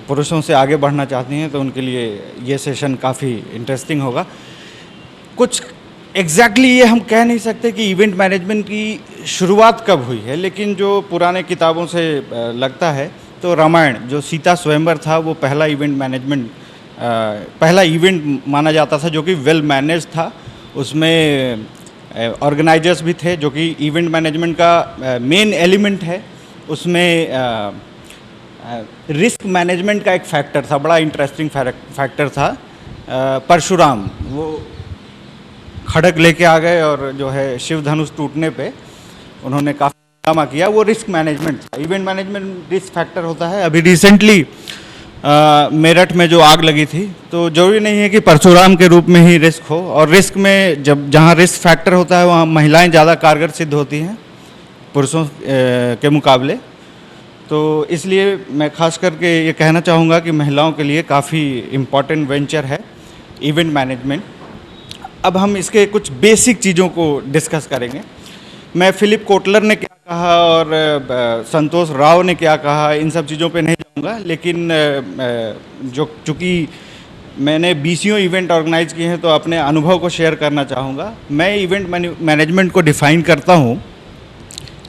पुरुषों से आगे बढ़ना चाहती हैं, तो उनके लिए ये सेशन काफ़ी इंटरेस्टिंग होगा। कुछ एग्जैक्टली ये हम कह नहीं सकते कि इवेंट मैनेजमेंट की शुरुआत कब हुई है, लेकिन जो पुराने किताबों से लगता है तो रामायण, जो सीता स्वयंवर था, वो पहला इवेंट मैनेजमेंट, पहला इवेंट माना जाता था जो कि वेल मैनेज था। उसमें ऑर्गेनाइजर्स भी थे, जो कि इवेंट मैनेजमेंट का मेन एलिमेंट है। उसमें रिस्क मैनेजमेंट का एक फैक्टर था, बड़ा इंटरेस्टिंग फैक्टर था। परशुराम वो खड़ग लेके आ गए और जो है शिव धनुष टूटने पे उन्होंने काफ़ी ड्रामा किया, वो रिस्क मैनेजमेंट था। इवेंट मैनेजमेंट रिस्क फैक्टर होता है। अभी रिसेंटली मेरठ में जो आग लगी थी, तो जरूरी नहीं है कि परशुराम के रूप में ही रिस्क हो, और रिस्क में जहाँ रिस्क फैक्टर होता है वहाँ महिलाएं ज़्यादा कारगर सिद्ध होती हैं पुरुषों के मुकाबले। तो इसलिए मैं खास करके ये कहना चाहूँगा कि महिलाओं के लिए काफ़ी इम्पॉर्टेंट वेंचर है इवेंट मैनेजमेंट। अब हम इसके कुछ बेसिक चीज़ों को डिस्कस करेंगे। मैं फिलिप कोटलर ने क्या कहा और संतोष राव ने क्या कहा, इन सब चीज़ों पे नहीं जाऊँगा, लेकिन चूँकि मैंने 20 इवेंट ऑर्गेनाइज किए हैं तो अपने अनुभव को शेयर करना चाहूँगा। मैं इवेंट मैनेजमेंट को डिफ़ाइन करता हूँ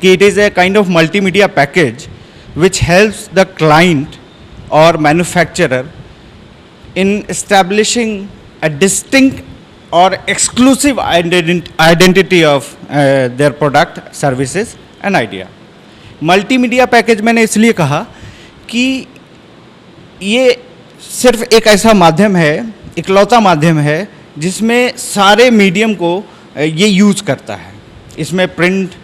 कि it is a kind of multimedia package which helps the client or manufacturer in establishing a distinct or exclusive identity of their product, services and idea. Multimedia package मैंने इसलिए कहा कि ये सिर्फ एक ऐसा माध्यम है, इकलौता माध्यम है जिसमें सारे मीडियम को ये यूज़ करता है। इसमें प्रिंट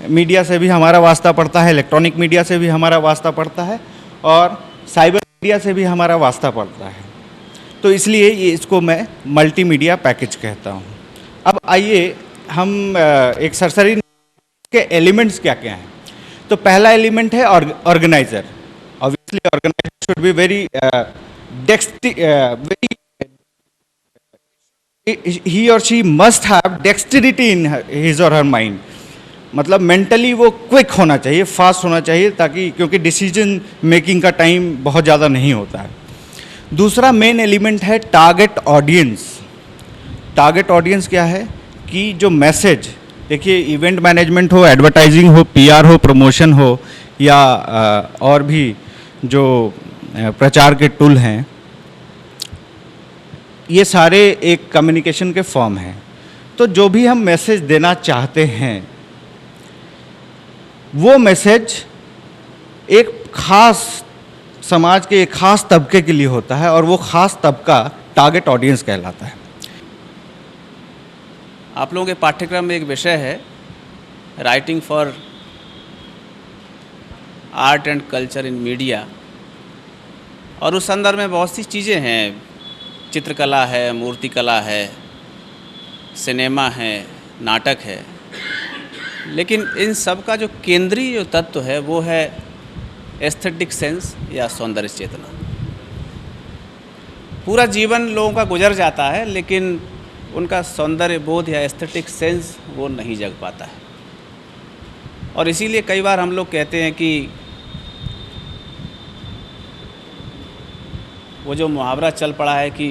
मीडिया से भी हमारा वास्ता पड़ता है, इलेक्ट्रॉनिक मीडिया से भी हमारा वास्ता पड़ता है और साइबर मीडिया से भी हमारा वास्ता पड़ता है। तो इसलिए ये इसको मैं मल्टीमीडिया पैकेज कहता हूँ। अब आइए हम एक सरसरी के एलिमेंट्स क्या क्या हैं। तो पहला एलिमेंट है organiser. Obviously organiser should be very he or she must have dexterity in his or her mind, मतलब मेंटली वो क्विक होना चाहिए, फास्ट होना चाहिए, ताकि क्योंकि डिसीजन मेकिंग का टाइम बहुत ज़्यादा नहीं होता है। दूसरा मेन एलिमेंट है टारगेट ऑडियंस। टारगेट ऑडियंस क्या है कि जो मैसेज, देखिए इवेंट मैनेजमेंट हो, एडवर्टाइजिंग हो, पीआर हो, प्रमोशन हो या और भी जो प्रचार के टूल हैं, ये सारे एक कम्युनिकेशन के फॉर्म हैं। तो जो भी हम मैसेज देना चाहते हैं वो मैसेज एक खास समाज के एक खास तबके के लिए होता है और वो खास तबका टारगेट ऑडियंस कहलाता है। आप लोगों के पाठ्यक्रम में एक विषय है writing for art and culture in media, और उस संदर्भ में बहुत सी चीज़ें हैं, चित्रकला है, मूर्तिकला है, सिनेमा है, नाटक है, लेकिन इन सब का जो केंद्रीय जो तत्व है वो है एस्थेटिक सेंस या सौंदर्य चेतना। पूरा जीवन लोगों का गुजर जाता है लेकिन उनका सौंदर्य बोध या एस्थेटिक सेंस वो नहीं जग पाता है। और इसीलिए कई बार हम लोग कहते हैं कि वो जो मुहावरा चल पड़ा है कि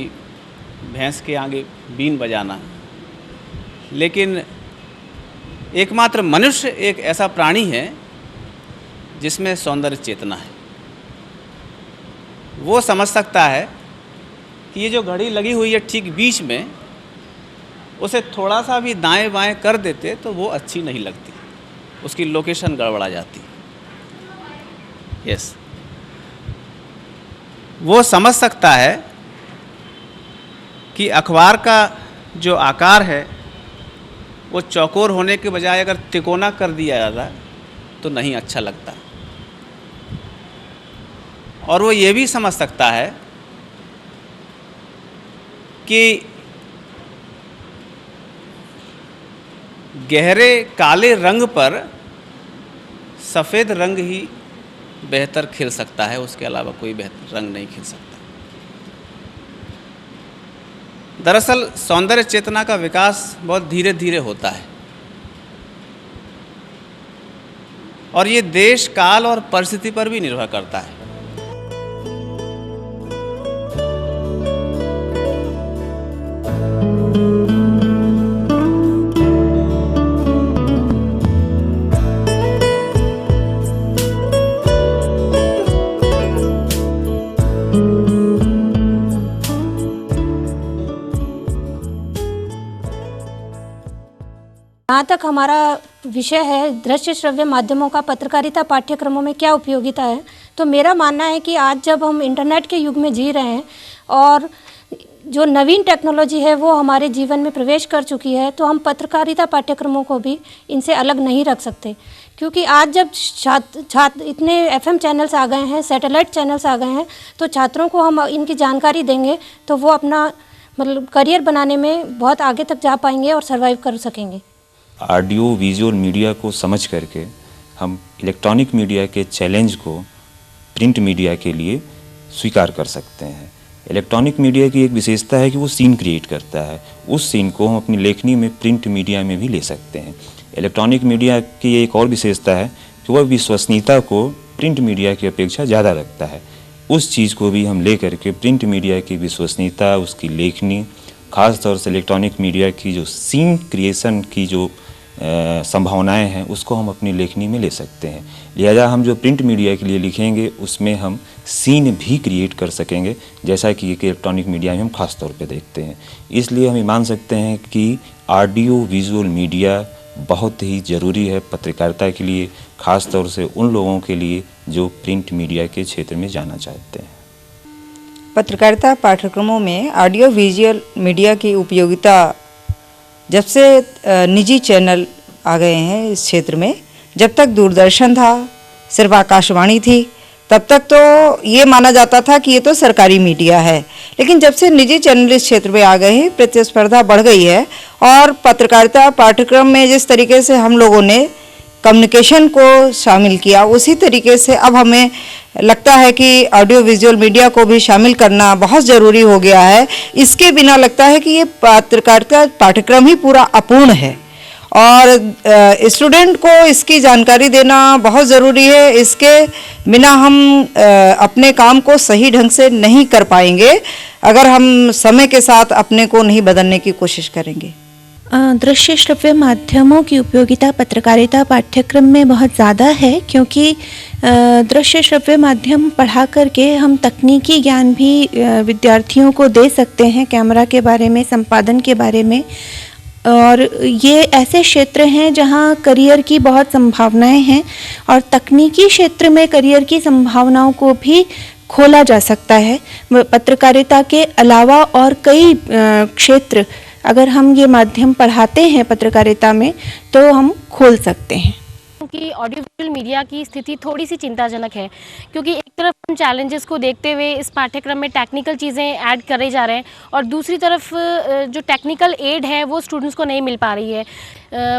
भैंस के आगे बीन बजाना, लेकिन एकमात्र मनुष्य एक ऐसा प्राणी है जिसमें सौंदर्य चेतना है। वो समझ सकता है कि ये जो घड़ी लगी हुई है ठीक बीच में, उसे थोड़ा सा भी दाएं बाएं कर देते तो वो अच्छी नहीं लगती, उसकी लोकेशन गड़बड़ा जाती। यस, वो समझ सकता है कि अखबार का जो आकार है वो चौकोर होने के बजाय अगर तिकोना कर दिया जाता तो नहीं अच्छा लगता। और वो ये भी समझ सकता है कि गहरे काले रंग पर सफ़ेद रंग ही बेहतर खिल सकता है, उसके अलावा कोई बेहतर रंग नहीं खिल सकता। दरअसल सौंदर्य चेतना का विकास बहुत धीरे धीरे होता है और ये देश, काल और परिस्थिति पर भी निर्भर करता है। जहाँ तक हमारा विषय है दृश्य श्रव्य माध्यमों का पत्रकारिता पाठ्यक्रमों में क्या उपयोगिता है, तो मेरा मानना है कि आज जब हम इंटरनेट के युग में जी रहे हैं और जो नवीन टेक्नोलॉजी है वो हमारे जीवन में प्रवेश कर चुकी है, तो हम पत्रकारिता पाठ्यक्रमों को भी इनसे अलग नहीं रख सकते। क्योंकि आज जब छात्र इतने FM चैनल्स आ गए हैं, सैटेलाइट चैनल्स आ गए हैं, तो छात्रों को हम इनकी जानकारी देंगे तो वो अपना मतलब करियर बनाने में बहुत आगे तक जा पाएंगे और सर्वाइव कर सकेंगे। ऑडियो विजुअल मीडिया को समझ करके हम इलेक्ट्रॉनिक मीडिया के चैलेंज को प्रिंट मीडिया के लिए स्वीकार कर सकते हैं। इलेक्ट्रॉनिक मीडिया की एक विशेषता है कि वो सीन क्रिएट करता है, उस सीन को हम अपनी लेखनी में प्रिंट मीडिया में भी ले सकते हैं। इलेक्ट्रॉनिक मीडिया की एक और विशेषता है कि वह विश्वसनीयता को प्रिंट मीडिया की अपेक्षा ज़्यादा रखता है। उस चीज़ को भी हम ले करके प्रिंट मीडिया की विश्वसनीयता, उसकी लेखनी, ख़ास तौर से इलेक्ट्रॉनिक मीडिया की जो सीन क्रिएशन की जो संभावनाएं हैं उसको हम अपनी लेखनी में ले सकते हैं। लिहाजा हम जो प्रिंट मीडिया के लिए लिखेंगे उसमें हम सीन भी क्रिएट कर सकेंगे, जैसा कि इलेक्ट्रॉनिक मीडिया में हम खास तौर पे देखते हैं। इसलिए हम ये मान सकते हैं कि ऑडियो विजुअल मीडिया बहुत ही ज़रूरी है पत्रकारिता के लिए, ख़ास तौर से उन लोगों के लिए जो प्रिंट मीडिया के क्षेत्र में जाना चाहते हैं। पत्रकारिता पाठ्यक्रमों में ऑडियो विजुअल मीडिया की उपयोगिता जब से निजी चैनल आ गए हैं इस क्षेत्र में, जब तक दूरदर्शन था, सिर्फ आकाशवाणी थी, तब तक तो ये माना जाता था कि ये तो सरकारी मीडिया है। लेकिन जब से निजी चैनल इस क्षेत्र में आ गए हैं, प्रतिस्पर्धा बढ़ गई है और पत्रकारिता पाठ्यक्रम में जिस तरीके से हम लोगों ने कम्युनिकेशन को शामिल किया, उसी तरीके से अब हमें लगता है कि ऑडियो विजुअल मीडिया को भी शामिल करना बहुत ज़रूरी हो गया है। इसके बिना लगता है कि ये पत्रकारिता पाठ्यक्रम ही पूरा अपूर्ण है और स्टूडेंट को इसकी जानकारी देना बहुत ज़रूरी है। इसके बिना हम अपने काम को सही ढंग से नहीं कर पाएंगे अगर हम समय के साथ अपने को नहीं बदलने की कोशिश करेंगे। दृश्य श्रव्य माध्यमों की उपयोगिता पत्रकारिता पाठ्यक्रम में बहुत ज़्यादा है, क्योंकि दृश्य श्रव्य माध्यम पढ़ा करके हम तकनीकी ज्ञान भी विद्यार्थियों को दे सकते हैं, कैमरा के बारे में, संपादन के बारे में। और ये ऐसे क्षेत्र हैं जहाँ करियर की बहुत संभावनाएं हैं और तकनीकी क्षेत्र में करियर की संभावनाओं को भी खोला जा सकता है। पत्रकारिता के अलावा और कई क्षेत्र अगर हम ये माध्यम पढ़ाते हैं पत्रकारिता में तो हम खोल सकते हैं। कि ऑडियो विजुअल मीडिया की स्थिति थोड़ी सी चिंताजनक है, क्योंकि एक तरफ हम चैलेंजेस को देखते हुए इस पाठ्यक्रम में टेक्निकल चीज़ें ऐड करे जा रहे हैं और दूसरी तरफ जो टेक्निकल एड है वो स्टूडेंट्स को नहीं मिल पा रही है।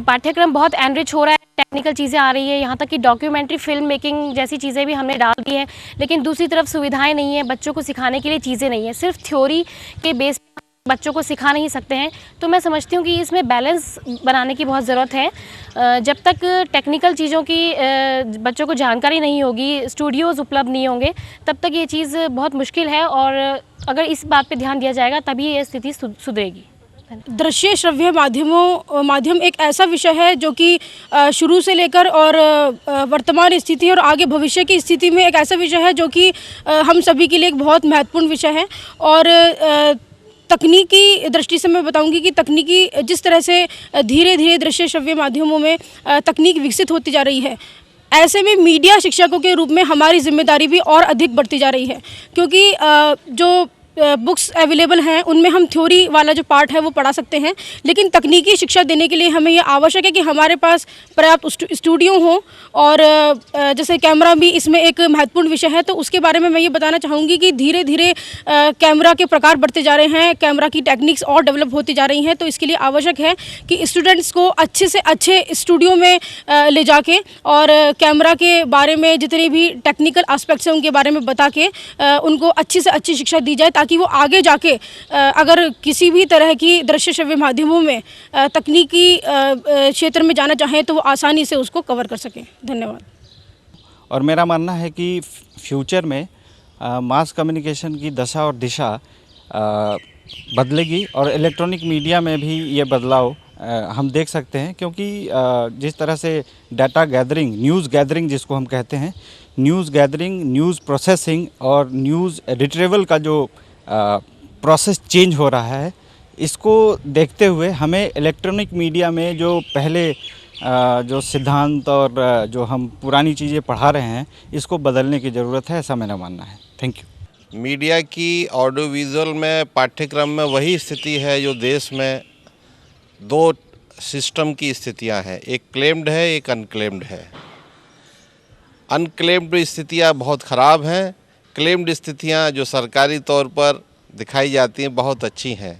पाठ्यक्रम बहुत एनरिच हो रहा है, टेक्निकल चीज़ें आ रही है, यहाँ तक कि डॉक्यूमेंट्री फिल्म मेकिंग जैसी चीज़ें भी हमने डाल दी हैं, लेकिन दूसरी तरफ सुविधाएँ नहीं है, बच्चों को सिखाने के लिए चीज़ें नहीं है, सिर्फ थ्योरी के बेस बच्चों को सिखा नहीं सकते हैं। तो मैं समझती हूँ कि इसमें बैलेंस बनाने की बहुत ज़रूरत है। जब तक टेक्निकल चीज़ों की बच्चों को जानकारी नहीं होगी, स्टूडियोज़ उपलब्ध नहीं होंगे, तब तक ये चीज़ बहुत मुश्किल है और अगर इस बात पे ध्यान दिया जाएगा तभी ये स्थिति सुधरेगी। दृश्य श्रव्य माध्यम एक ऐसा विषय है जो कि शुरू से लेकर और वर्तमान स्थिति और आगे भविष्य की स्थिति में एक ऐसा विषय है जो कि हम सभी के लिए एक बहुत महत्वपूर्ण विषय है। और तकनीकी दृष्टि से मैं बताऊंगी कि तकनीकी जिस तरह से धीरे धीरे दृश्य श्रव्य माध्यमों में तकनीक विकसित होती जा रही है, ऐसे में मीडिया शिक्षकों के रूप में हमारी जिम्मेदारी भी और अधिक बढ़ती जा रही है, क्योंकि जो बुक्स अवेलेबल हैं उनमें हम थ्योरी वाला जो पार्ट है वो पढ़ा सकते हैं, लेकिन तकनीकी शिक्षा देने के लिए हमें ये आवश्यक है कि हमारे पास पर्याप्त स्टूडियो हों और जैसे कैमरा भी इसमें एक महत्वपूर्ण विषय है। तो उसके बारे में मैं ये बताना चाहूँगी कि धीरे धीरे कैमरा के प्रकार बढ़ते जा रहे हैं, कैमरा की टेक्निक्स और डेवलप होती जा रही हैं। तो इसके लिए आवश्यक है कि स्टूडेंट्स को अच्छे से अच्छे स्टूडियो में ले जाके और कैमरा के बारे में जितने भी टेक्निकल एस्पेक्ट्स हैं उनके बारे में बता के उनको अच्छी से अच्छी शिक्षा दी जाए, ताकि वो आगे जाके अगर किसी भी तरह की दृश्य श्रव्य माध्यमों में तकनीकी क्षेत्र में जाना चाहें तो वो आसानी से उसको कवर कर सकें। धन्यवाद। और मेरा मानना है कि फ्यूचर में मास कम्युनिकेशन की दशा और दिशा बदलेगी और इलेक्ट्रॉनिक मीडिया में भी ये बदलाव हम देख सकते हैं, क्योंकि जिस तरह से डाटा गैदरिंग, न्यूज़ गैदरिंग जिसको हम कहते हैं, न्यूज़ गैदरिंग, न्यूज़ प्रोसेसिंग और न्यूज़ रिट्रीवल का जो प्रोसेस चेंज हो रहा है, इसको देखते हुए हमें इलेक्ट्रॉनिक मीडिया में जो पहले जो सिद्धांत और जो हम पुरानी चीज़ें पढ़ा रहे हैं, इसको बदलने की ज़रूरत है, ऐसा मेरा मानना है। Thank you. मीडिया की ऑडियो विजुअल में पाठ्यक्रम में वही स्थिति है जो देश में दो सिस्टम की स्थितियां हैं, एक क्लेम्ड है, एक अनक्लेम्ड है। अनक्लेम्ड स्थितियां बहुत ख़राब हैं, क्लेम्ड स्थितियां जो सरकारी तौर पर दिखाई जाती हैं बहुत अच्छी हैं।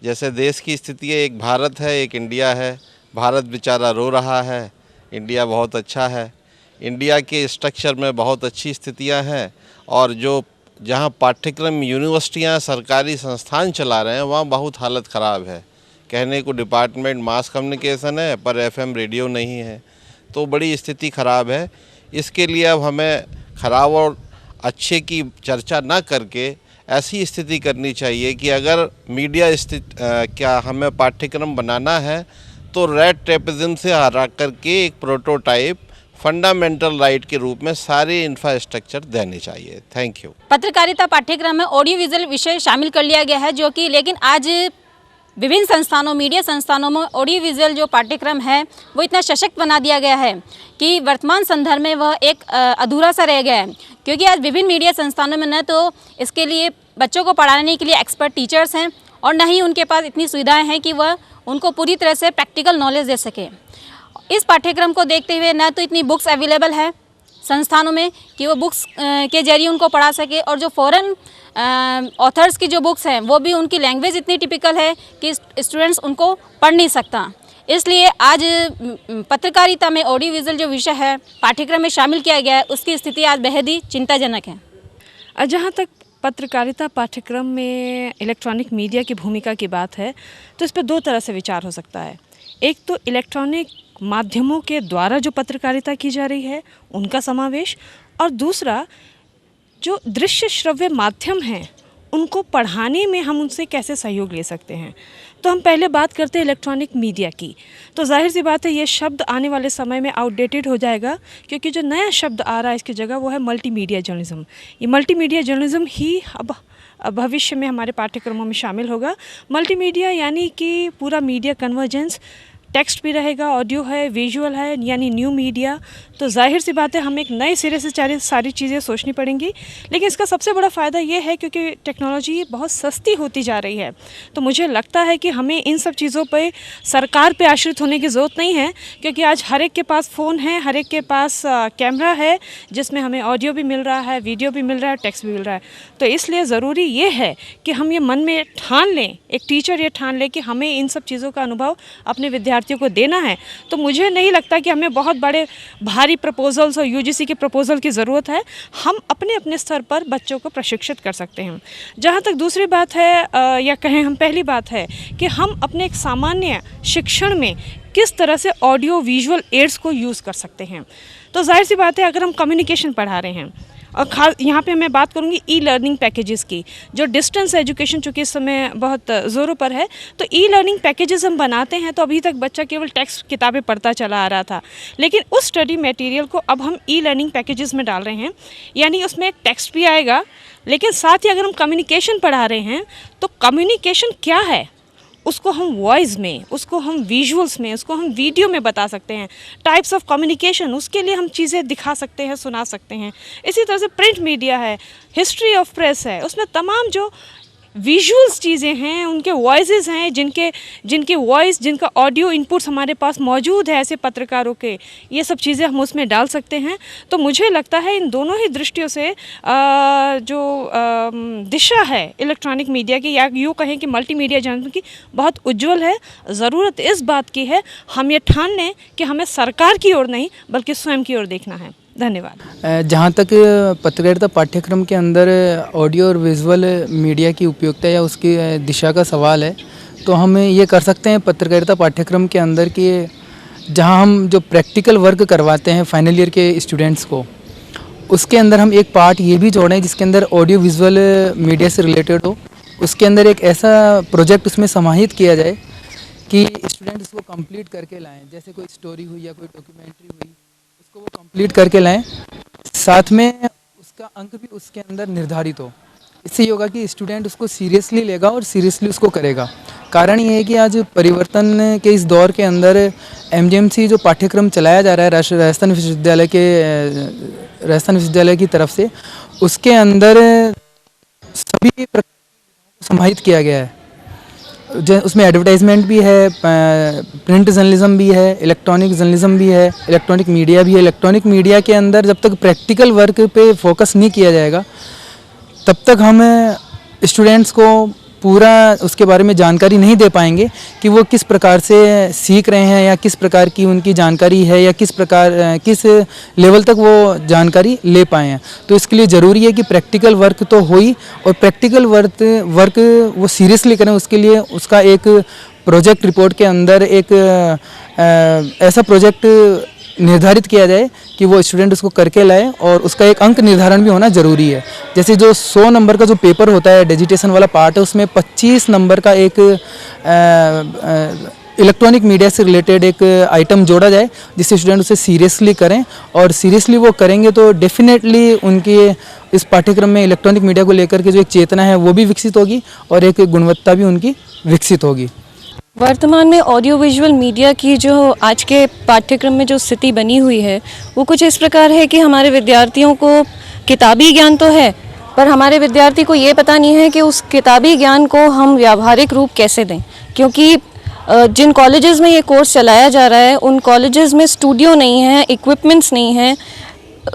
जैसे देश की स्थिति है, एक भारत है, एक इंडिया है। भारत बेचारा रो रहा है, इंडिया बहुत अच्छा है। इंडिया के स्ट्रक्चर में बहुत अच्छी स्थितियां हैं और जो जहां पाठ्यक्रम यूनिवर्सिटियां सरकारी संस्थान चला रहे हैं वहाँ बहुत हालत ख़राब है। कहने को डिपार्टमेंट मास कम्युनिकेशन है पर एफएम रेडियो नहीं है, तो बड़ी स्थिति ख़राब है। इसके लिए अब हमें ख़राब और अच्छे की चर्चा ना करके ऐसी स्थिति करनी चाहिए कि अगर मीडिया क्या हमें पाठ्यक्रम बनाना है तो रेड टेपिज्म से हरा करके एक प्रोटोटाइप फंडामेंटल राइट के रूप में सारे इंफ्रास्ट्रक्चर देने चाहिए। Thank you. पत्रकारिता पाठ्यक्रम में ऑडियो विजुअल विषय शामिल कर लिया गया है, जो कि लेकिन आज विभिन्न संस्थानों, मीडिया संस्थानों में ऑडियो विजुअल जो पाठ्यक्रम है वो इतना सशक्त बना दिया गया है कि वर्तमान संदर्भ में वह एक अधूरा सा रह गया है। क्योंकि आज विभिन्न मीडिया संस्थानों में न तो इसके लिए बच्चों को पढ़ाने के लिए एक्सपर्ट टीचर्स हैं और न ही उनके पास इतनी सुविधाएं हैं कि वह उनको पूरी तरह से प्रैक्टिकल नॉलेज दे सके। इस पाठ्यक्रम को देखते हुए न तो इतनी बुक्स अवेलेबल है संस्थानों में कि वो बुक्स के जरिए उनको पढ़ा सके, और जो फॉरेन ऑथर्स की जो बुक्स हैं वो भी उनकी लैंग्वेज इतनी टिपिकल है कि स्टूडेंट्स उनको पढ़ नहीं सकता। इसलिए आज पत्रकारिता में ऑडियो विजुअल जो विषय है पाठ्यक्रम में शामिल किया गया है, उसकी स्थिति आज बेहद ही चिंताजनक है। जहाँ तक पत्रकारिता पाठ्यक्रम में इलेक्ट्रॉनिक मीडिया की भूमिका की बात है तो इस पर दो तरह से विचार हो सकता है। एक तो इलेक्ट्रॉनिक माध्यमों के द्वारा जो पत्रकारिता की जा रही है उनका समावेश, और दूसरा जो दृश्य श्रव्य माध्यम हैं उनको पढ़ाने में हम उनसे कैसे सहयोग ले सकते हैं। तो हम पहले बात करते हैं इलेक्ट्रॉनिक मीडिया की। तो जाहिर सी बात है ये शब्द आने वाले समय में आउटडेटेड हो जाएगा, क्योंकि जो नया शब्द आ रहा है इसकी जगह वो है मल्टीमीडिया जर्नलिज्म। ये मल्टीमीडिया जर्नलिज्म ही अब भविष्य में हमारे पाठ्यक्रमों में शामिल होगा। मल्टीमीडिया यानी कि पूरा मीडिया कन्वर्जेंस, टेक्स्ट भी रहेगा, ऑडियो है, विजुअल है, यानी न्यू मीडिया। तो जाहिर सी बात है हम एक नए सिरे से सारी चीज़ें सोचनी पड़ेंगी। लेकिन इसका सबसे बड़ा फ़ायदा ये है क्योंकि टेक्नोलॉजी बहुत सस्ती होती जा रही है, तो मुझे लगता है कि हमें इन सब चीज़ों पे सरकार पे आश्रित होने की ज़रूरत नहीं है, क्योंकि आज हर एक के पास फ़ोन है, हर एक के पास कैमरा है जिसमें हमें ऑडियो भी मिल रहा है, वीडियो भी मिल रहा है, टेक्स्ट भी मिल रहा है। तो इसलिए ज़रूरी ये है कि हम ये मन में ठान लें, एक टीचर ये ठान ले कि हमें इन सब चीज़ों का अनुभव अपने विद्यार्थियों को देना है। तो मुझे नहीं लगता कि हमें बहुत बड़े भारी प्रपोजल्स और यूजीसी के प्रपोजल की ज़रूरत है। हम अपने अपने स्तर पर बच्चों को प्रशिक्षित कर सकते हैं। जहाँ तक दूसरी बात है या कहें हम पहली बात है कि हम अपने एक सामान्य शिक्षण में किस तरह से ऑडियो विजुअल एड्स को यूज़ कर सकते हैं। तो जाहिर सी बात है अगर हम कम्युनिकेशन पढ़ा रहे हैं, और खास यहाँ पे मैं बात करूँगी ई लर्निंग पैकेजेस की, जो डिस्टेंस एजुकेशन चूँकि इस समय बहुत ज़ोरों पर है। तो ई लर्निंग पैकेजेस हम बनाते हैं तो अभी तक बच्चा केवल टेक्स्ट किताबें पढ़ता चला आ रहा था, लेकिन उस स्टडी मटेरियल को अब हम ई लर्निंग पैकेजेस में डाल रहे हैं। यानी उसमें टेक्स्ट भी आएगा, लेकिन साथ ही अगर हम कम्युनिकेशन पढ़ा रहे हैं तो कम्युनिकेशन क्या है उसको हम वॉइस में, उसको हम विजुअल्स में, उसको हम वीडियो में बता सकते हैं। टाइप्स ऑफ कम्युनिकेशन, उसके लिए हम चीज़ें दिखा सकते हैं, सुना सकते हैं। इसी तरह से प्रिंट मीडिया है, हिस्ट्री ऑफ प्रेस है, उसमें तमाम जो विजुअल्स चीज़ें हैं, उनके वॉइसेस हैं, जिनके वॉइस, जिनका ऑडियो इनपुट्स हमारे पास मौजूद है ऐसे पत्रकारों के, ये सब चीज़ें हम उसमें डाल सकते हैं। तो मुझे लगता है इन दोनों ही दृष्टियों से जो दिशा है इलेक्ट्रॉनिक मीडिया की, या यूँ कहें कि मल्टीमीडिया जर्नलिज्म की, बहुत उज्जवल है। ज़रूरत इस बात की है हम ये ठान लें कि हमें सरकार की ओर नहीं बल्कि स्वयं की ओर देखना है। धन्यवाद। जहाँ तक पत्रकारिता पाठ्यक्रम के अंदर ऑडियो और विजुअल मीडिया की उपयोगिता या उसकी दिशा का सवाल है, तो हम ये कर सकते हैं पत्रकारिता पाठ्यक्रम के अंदर कि जहाँ हम जो प्रैक्टिकल वर्क करवाते हैं फाइनल ईयर के स्टूडेंट्स को, उसके अंदर हम एक पार्ट ये भी जोड़ें जिसके अंदर ऑडियो विजुअल मीडिया से रिलेटेड हो। उसके अंदर एक ऐसा प्रोजेक्ट उसमें समाहित किया जाए कि स्टूडेंट उसको कंप्लीट करके लाएँ। जैसे कोई स्टोरी हुई या कोई डॉक्यूमेंट्री हुई, उसको वो कंप्लीट करके लाएं, साथ में उसका अंक भी उसके अंदर निर्धारित हो। इससे ये होगा कि स्टूडेंट उसको सीरियसली लेगा और सीरियसली उसको करेगा। कारण ये है कि आज परिवर्तन के इस दौर के अंदर एमजीएमसी जो पाठ्यक्रम चलाया जा रहा है राजस्थान विश्वविद्यालय की तरफ से, उसके अंदर सभी समाहित किया गया है। उसमें एडवर्टाइजमेंट भी है, प्रिंट जर्नलिज्म भी है, इलेक्ट्रॉनिक जर्नलिज्म भी है, इलेक्ट्रॉनिक मीडिया भी है। इलेक्ट्रॉनिक मीडिया के अंदर जब तक प्रैक्टिकल वर्क पे फोकस नहीं किया जाएगा तब तक हम स्टूडेंट्स को पूरा उसके बारे में जानकारी नहीं दे पाएंगे कि वो किस प्रकार से सीख रहे हैं या किस प्रकार की उनकी जानकारी है या किस लेवल तक वो जानकारी ले पाए हैं। तो इसके लिए ज़रूरी है कि प्रैक्टिकल वर्क तो हो ही, और प्रैक्टिकल वर्क वो सीरियसली करें। उसके लिए उसका एक प्रोजेक्ट रिपोर्ट के अंदर एक ऐसा प्रोजेक्ट निर्धारित किया जाए कि वो स्टूडेंट उसको करके लाए, और उसका एक अंक निर्धारण भी होना ज़रूरी है। जैसे जो 100 नंबर का जो पेपर होता है, डिजिटेशन वाला पार्ट है, उसमें 25 नंबर का एक इलेक्ट्रॉनिक मीडिया से रिलेटेड एक आइटम जोड़ा जाए जिससे स्टूडेंट उसे सीरियसली करें, और सीरियसली वो करेंगे तो डेफिनेटली उनकी इस पाठ्यक्रम में इलेक्ट्रॉनिक मीडिया को लेकर के जो एक चेतना है वो भी विकसित होगी और एक गुणवत्ता भी उनकी विकसित होगी। वर्तमान में ऑडियो विजुअल मीडिया की जो आज के पाठ्यक्रम में जो स्थिति बनी हुई है वो कुछ इस प्रकार है कि हमारे विद्यार्थियों को किताबी ज्ञान तो है, पर हमारे विद्यार्थी को ये पता नहीं है कि उस किताबी ज्ञान को हम व्यावहारिक रूप कैसे दें, क्योंकि जिन कॉलेजेस में ये कोर्स चलाया जा रहा है उन कॉलेजेस में स्टूडियो नहीं है, इक्विपमेंट्स नहीं है।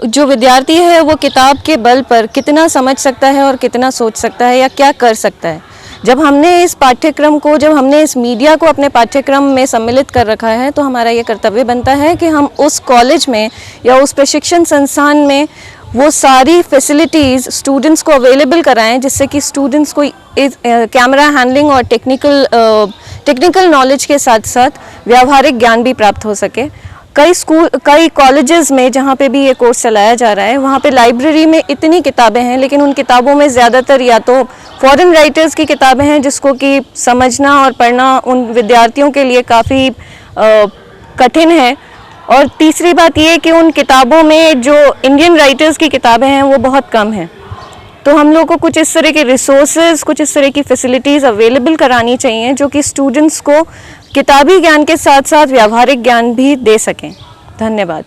जो विद्यार्थी है वो किताब के बल पर कितना समझ सकता है और कितना सोच सकता है या क्या कर सकता है। जब हमने इस पाठ्यक्रम को, जब हमने इस मीडिया को अपने पाठ्यक्रम में सम्मिलित कर रखा है तो हमारा ये कर्तव्य बनता है कि हम उस कॉलेज में या उस प्रशिक्षण संस्थान में वो सारी फैसिलिटीज़ स्टूडेंट्स को अवेलेबल कराएं जिससे कि स्टूडेंट्स को कैमरा हैंडलिंग और टेक्निकल नॉलेज के साथ साथ व्यावहारिक ज्ञान भी प्राप्त हो सके। कई कॉलेजेस में जहाँ पे भी ये कोर्स चलाया जा रहा है वहाँ पे लाइब्रेरी में इतनी किताबें हैं, लेकिन उन किताबों में ज़्यादातर या तो फॉरेन राइटर्स की किताबें हैं जिसको कि समझना और पढ़ना उन विद्यार्थियों के लिए काफ़ी कठिन है, और तीसरी बात ये कि उन किताबों में जो इंडियन राइटर्स की किताबें हैं वो बहुत कम हैं। तो हम लोग को कुछ इस तरह के रिसोर्सेज, कुछ इस तरह की फैसिलिटीज़ अवेलेबल करानी चाहिए जो कि स्टूडेंट्स को किताबी ज्ञान के साथ साथ व्यावहारिक ज्ञान भी दे सकें। धन्यवाद।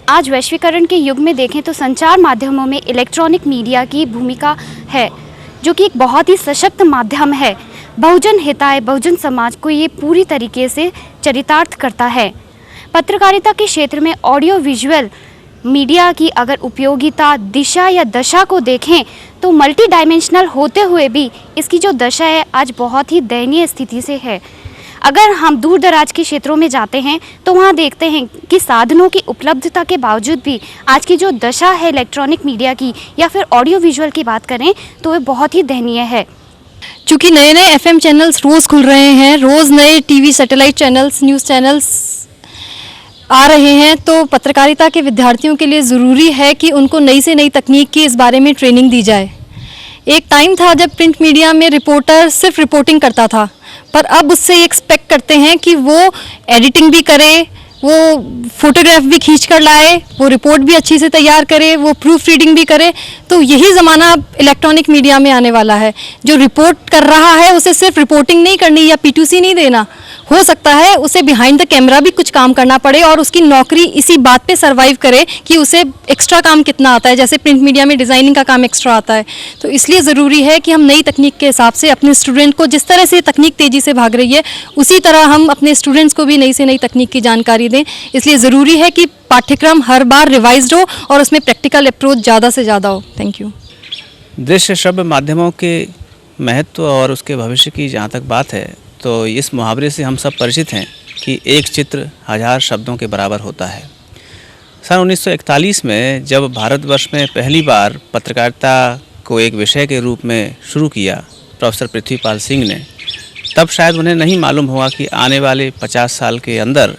आज वैश्वीकरण के युग में देखें तो संचार माध्यमों में इलेक्ट्रॉनिक मीडिया की भूमिका है, जो कि एक बहुत ही सशक्त माध्यम है। बहुजन हिताय, बहुजन समाज को ये पूरी तरीके से चरितार्थ करता है। पत्रकारिता के क्षेत्र में ऑडियो विजुअल मीडिया की अगर उपयोगिता, दिशा या दशा को देखें तो मल्टी डायमेंशनल होते हुए भी इसकी जो दशा है आज बहुत ही दयनीय स्थिति से है। अगर हम दूर दराज के क्षेत्रों में जाते हैं तो वहाँ देखते हैं कि साधनों की उपलब्धता के बावजूद भी आज की जो दशा है इलेक्ट्रॉनिक मीडिया की या फिर ऑडियो विजुअल की बात करें तो वह बहुत ही दयनीय है। चूँकि नए नए FM चैनल्स रोज़ खुल रहे हैं, रोज़ नए TV satellite channels, news channels आ रहे हैं, तो पत्रकारिता के विद्यार्थियों के लिए ज़रूरी है कि उनको नई से नई तकनीक की इस बारे में ट्रेनिंग दी जाए। एक टाइम था जब प्रिंट मीडिया में रिपोर्टर सिर्फ रिपोर्टिंग करता था, पर अब उससे एक्सपेक्ट करते हैं कि वो एडिटिंग भी करे, वो फोटोग्राफ भी खींच कर लाए, वो रिपोर्ट भी अच्छी से तैयार करे, वो प्रूफ रीडिंग भी करे। तो यही ज़माना अब इलेक्ट्रॉनिक मीडिया में आने वाला है। जो रिपोर्ट कर रहा है उसे सिर्फ रिपोर्टिंग नहीं करनी या P2C नहीं देना, हो सकता है उसे बिहाइंड द कैमरा भी कुछ काम करना पड़े और उसकी नौकरी इसी बात पे सरवाइव करे कि उसे एक्स्ट्रा काम कितना आता है। जैसे प्रिंट मीडिया में डिज़ाइनिंग का काम एक्स्ट्रा आता है, तो इसलिए ज़रूरी है कि हम नई तकनीक के हिसाब से अपने स्टूडेंट को, जिस तरह से तकनीक तेज़ी से भाग रही है उसी तरह हम अपने स्टूडेंट्स को भी नई से नई तकनीक की जानकारी दें। इसलिए ज़रूरी है कि पाठ्यक्रम हर बार रिवाइज्ड हो और उसमें प्रैक्टिकल अप्रोच ज़्यादा से ज़्यादा हो। Thank you. दृश्य श्रव्य माध्यमों के महत्व और उसके भविष्य की जहाँ तक बात है तो इस मुहावरे से हम सब परिचित हैं कि एक चित्र 1000 शब्दों के बराबर होता है। सन 1941 में जब भारतवर्ष में पहली बार पत्रकारिता को एक विषय के रूप में शुरू किया प्रोफेसर पृथ्वीपाल सिंह ने, तब शायद उन्हें नहीं मालूम हुआ कि आने वाले 50 साल के अंदर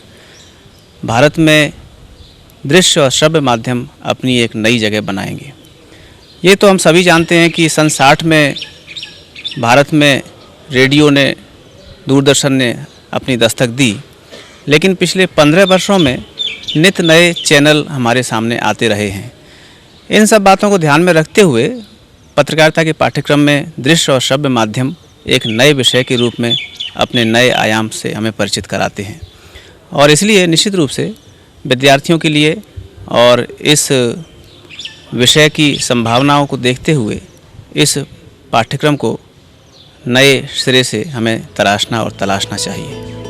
भारत में दृश्य और श्रव्य माध्यम अपनी एक नई जगह बनाएंगे। ये तो हम सभी जानते हैं कि सन 60 में भारत में रेडियो ने, दूरदर्शन ने अपनी दस्तक दी, लेकिन पिछले 15 वर्षों में नित नए चैनल हमारे सामने आते रहे हैं। इन सब बातों को ध्यान में रखते हुए पत्रकारिता के पाठ्यक्रम में दृश्य और श्रव्य माध्यम एक नए विषय के रूप में अपने नए आयाम से हमें परिचित कराते हैं, और इसलिए निश्चित रूप से विद्यार्थियों के लिए और इस विषय की संभावनाओं को देखते हुए इस पाठ्यक्रम को नए सिरे से हमें तराशना और तलाशना चाहिए।